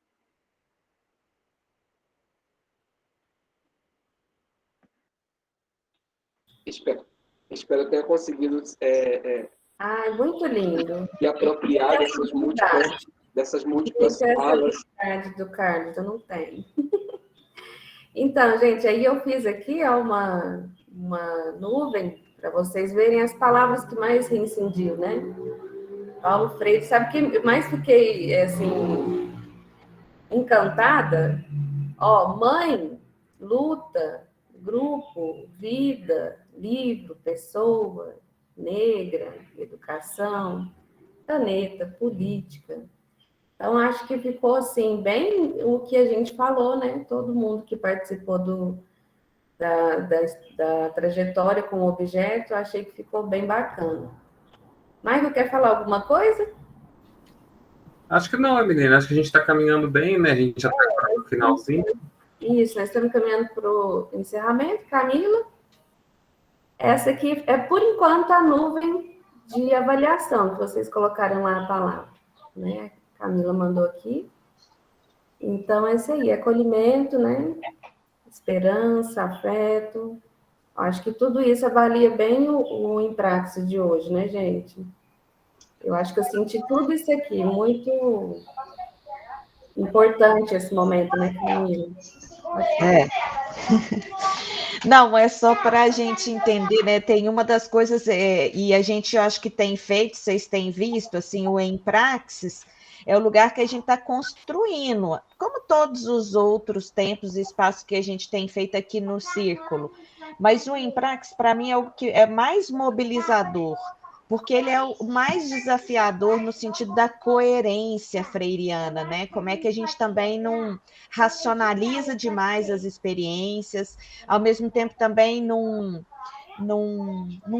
Espero ter conseguido muito lindo. e apropriar essas múltiplas dessas múltiplas Essa falas. habilidade do Carlos, eu não tenho. Então, gente, aí eu fiz aqui ó, uma nuvem para vocês verem as palavras que mais reincidiu, né? Paulo Freire, sabe que mais fiquei assim encantada? Ó, mãe, luta, grupo, vida, livro, pessoa, negra, educação, planeta, política. Então, acho que ficou assim, bem o que a gente falou, né? Todo mundo que participou da trajetória com o objeto, achei que ficou bem bacana. Michael, quer falar alguma coisa? Acho que não, menina. Acho que a gente está caminhando bem, né? A gente já está no finalzinho. Isso, nós estamos caminhando para o encerramento. Camila, essa aqui é, por enquanto, a nuvem de avaliação, que vocês colocaram lá a palavra, né? A Camila mandou aqui. Então, é isso aí, acolhimento, né? Esperança, afeto. Acho que tudo isso avalia bem o Empraxis de hoje, né, gente? Eu acho que eu senti tudo isso aqui, muito importante esse momento, né, Camila? É. Não, é só para a gente entender, né? Tem uma das coisas, e a gente, eu acho que tem feito, vocês têm visto, assim, o Empraxis é o lugar que a gente está construindo, como todos os outros tempos e espaços que a gente tem feito aqui no Círculo. Mas o Empraxis, para mim, é o que é mais mobilizador, porque ele é o mais desafiador no sentido da coerência freiriana, né? Como é que a gente também não racionaliza demais as experiências, ao mesmo tempo também não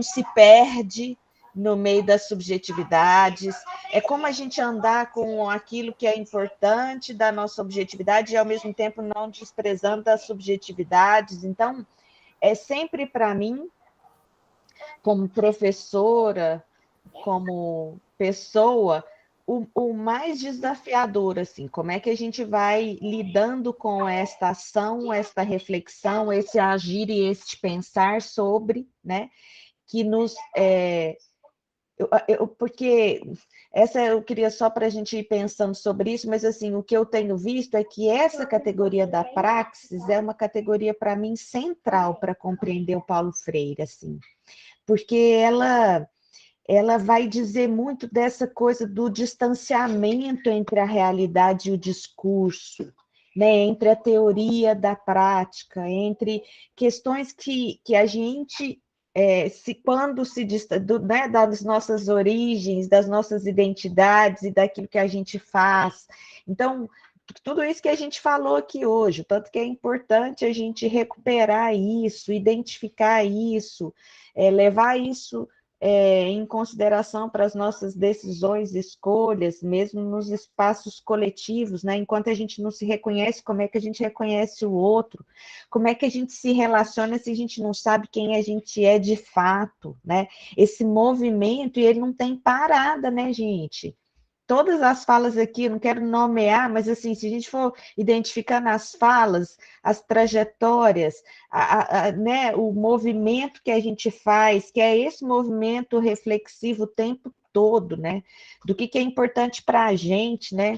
se perde no meio das subjetividades. É como a gente andar com aquilo que é importante da nossa objetividade e, ao mesmo tempo, não desprezando as subjetividades. Então, é sempre para mim, como professora, como pessoa, o mais desafiador, assim, como é que a gente vai lidando com esta ação, esta reflexão, esse agir e este pensar sobre, né, que nos... porque essa eu queria só para a gente ir pensando sobre isso, mas assim, o que eu tenho visto é que essa categoria da praxis é uma categoria, para mim, central para compreender o Paulo Freire, assim, porque ela vai dizer muito dessa coisa do distanciamento entre a realidade e o discurso, né? Entre a teoria da prática, entre questões que a gente, quando se né, das nossas origens, das nossas identidades e daquilo que a gente faz. Então, tudo isso que a gente falou aqui hoje, tanto que é importante a gente recuperar isso, identificar isso, levar isso em consideração para as nossas decisões, escolhas, mesmo nos espaços coletivos, né? Enquanto a gente não se reconhece, como é que a gente reconhece o outro? Como é que a gente se relaciona se a gente não sabe quem a gente é de fato, né? Esse movimento, e ele não tem parada, né, gente? Todas as falas aqui, eu não quero nomear, mas assim, se a gente for identificando as falas, as trajetórias, né, o movimento que a gente faz, que é esse movimento reflexivo o tempo todo, né? Do que é importante para a gente, né?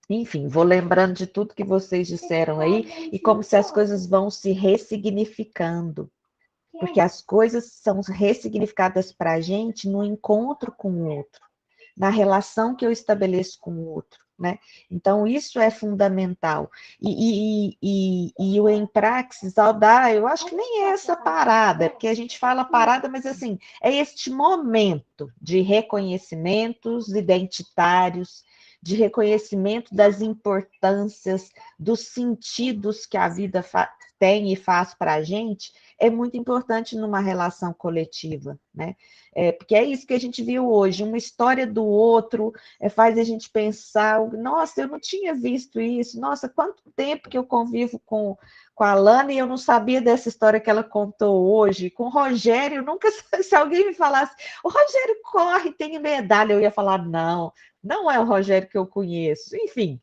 Enfim, vou lembrando de tudo que vocês disseram aí, e como se as coisas vão se ressignificando. Porque as coisas são ressignificadas para a gente no encontro com o outro, na relação que eu estabeleço com o outro, né? Então, isso é fundamental. E o Empraxis, ao dar, eu acho que nem é essa parada, porque a gente fala parada, mas assim, é este momento de reconhecimentos identitários, de reconhecimento das importâncias, dos sentidos que a vida tem e faz para a gente, é muito importante numa relação coletiva, né? Porque é isso que a gente viu hoje, uma história do outro faz a gente pensar, nossa, eu não tinha visto isso, nossa, quanto tempo que eu convivo com a Alana e eu não sabia dessa história que ela contou hoje, com o Rogério, nunca, se alguém me falasse, o Rogério corre, tem medalha, eu ia falar, não é o Rogério que eu conheço, enfim,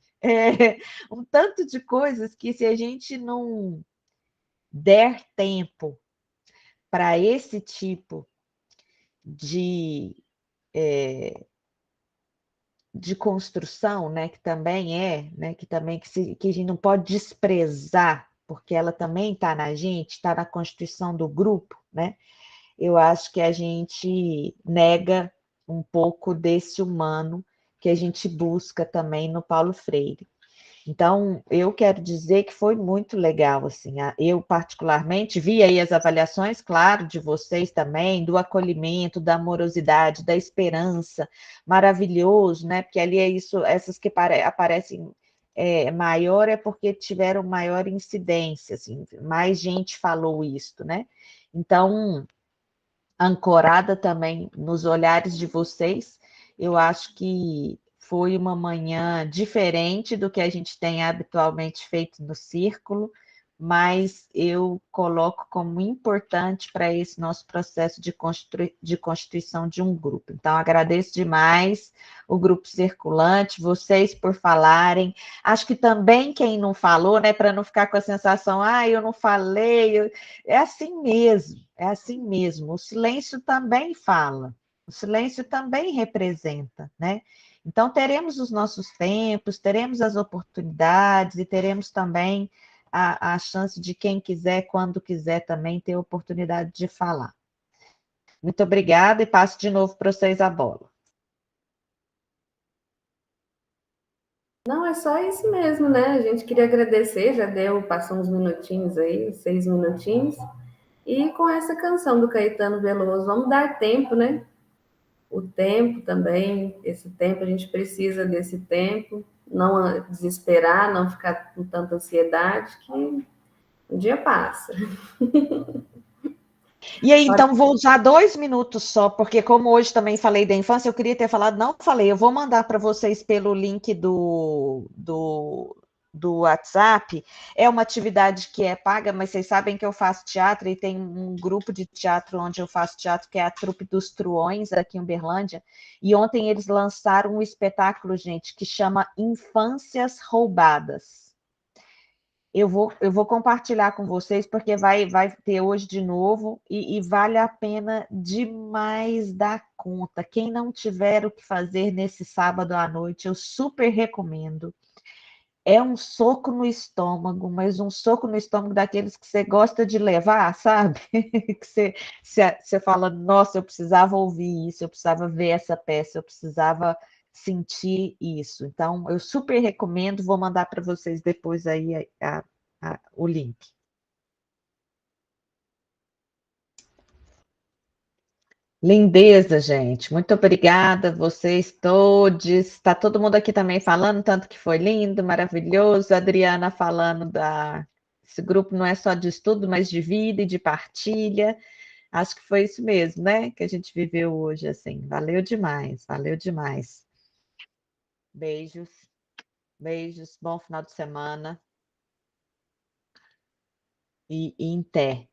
um tanto de coisas que se a gente não der tempo para esse tipo de de construção, né, que também né, que a gente não pode desprezar, porque ela também está na gente, está na constituição do grupo, né? Eu acho que a gente nega um pouco desse humano que a gente busca também no Paulo Freire. Então, eu quero dizer que foi muito legal, assim, eu particularmente vi aí as avaliações, claro, de vocês também, do acolhimento, da amorosidade, da esperança, maravilhoso, né, porque ali é isso, essas que aparecem maior é porque tiveram maior incidência, assim, mais gente falou isso, né, então, ancorada também nos olhares de vocês, eu acho que foi uma manhã diferente do que a gente tem habitualmente feito no círculo, mas eu coloco como importante para esse nosso processo de constituição de um grupo. Então, agradeço demais o grupo circulante, vocês por falarem. Acho que também quem não falou, né, para não ficar com a sensação, eu não falei, é assim mesmo, é assim mesmo. O silêncio também fala, o silêncio também representa, né? Então, teremos os nossos tempos, teremos as oportunidades e teremos também a chance de quem quiser, quando quiser também, ter a oportunidade de falar. Muito obrigada e passo de novo para vocês a bola. Não, é só isso mesmo, né? A gente queria agradecer, passou uns minutinhos aí, 6 minutinhos, e com essa canção do Caetano Veloso, vamos dar tempo, né? O tempo também, esse tempo, a gente precisa desse tempo, não desesperar, não ficar com tanta ansiedade, que o dia passa. E aí, então, vou usar 2 minutos só, porque como hoje também falei da infância, eu queria ter falado, não falei, eu vou mandar para vocês pelo link do WhatsApp, é uma atividade que é paga, mas vocês sabem que eu faço teatro e tem um grupo de teatro onde eu faço teatro, que é a Trupe dos Truões, aqui em Uberlândia, e ontem eles lançaram um espetáculo, gente, que chama Infâncias Roubadas. Eu vou compartilhar com vocês, porque vai ter hoje de novo, e vale a pena demais dar conta. Quem não tiver o que fazer nesse sábado à noite, eu super recomendo. É um soco no estômago, mas um soco no estômago daqueles que você gosta de levar, sabe? Que você fala, nossa, eu precisava ouvir isso, eu precisava ver essa peça, eu precisava sentir isso. Então, eu super recomendo, vou mandar para vocês depois aí o link. Lindeza, gente. Muito obrigada, vocês todos. Está todo mundo aqui também falando, tanto que foi lindo, maravilhoso. A Adriana falando esse grupo não é só de estudo, mas de vida e de partilha. Acho que foi isso mesmo, né? Que a gente viveu hoje, assim. Valeu demais, valeu demais. Beijos, beijos, bom final de semana. E em té.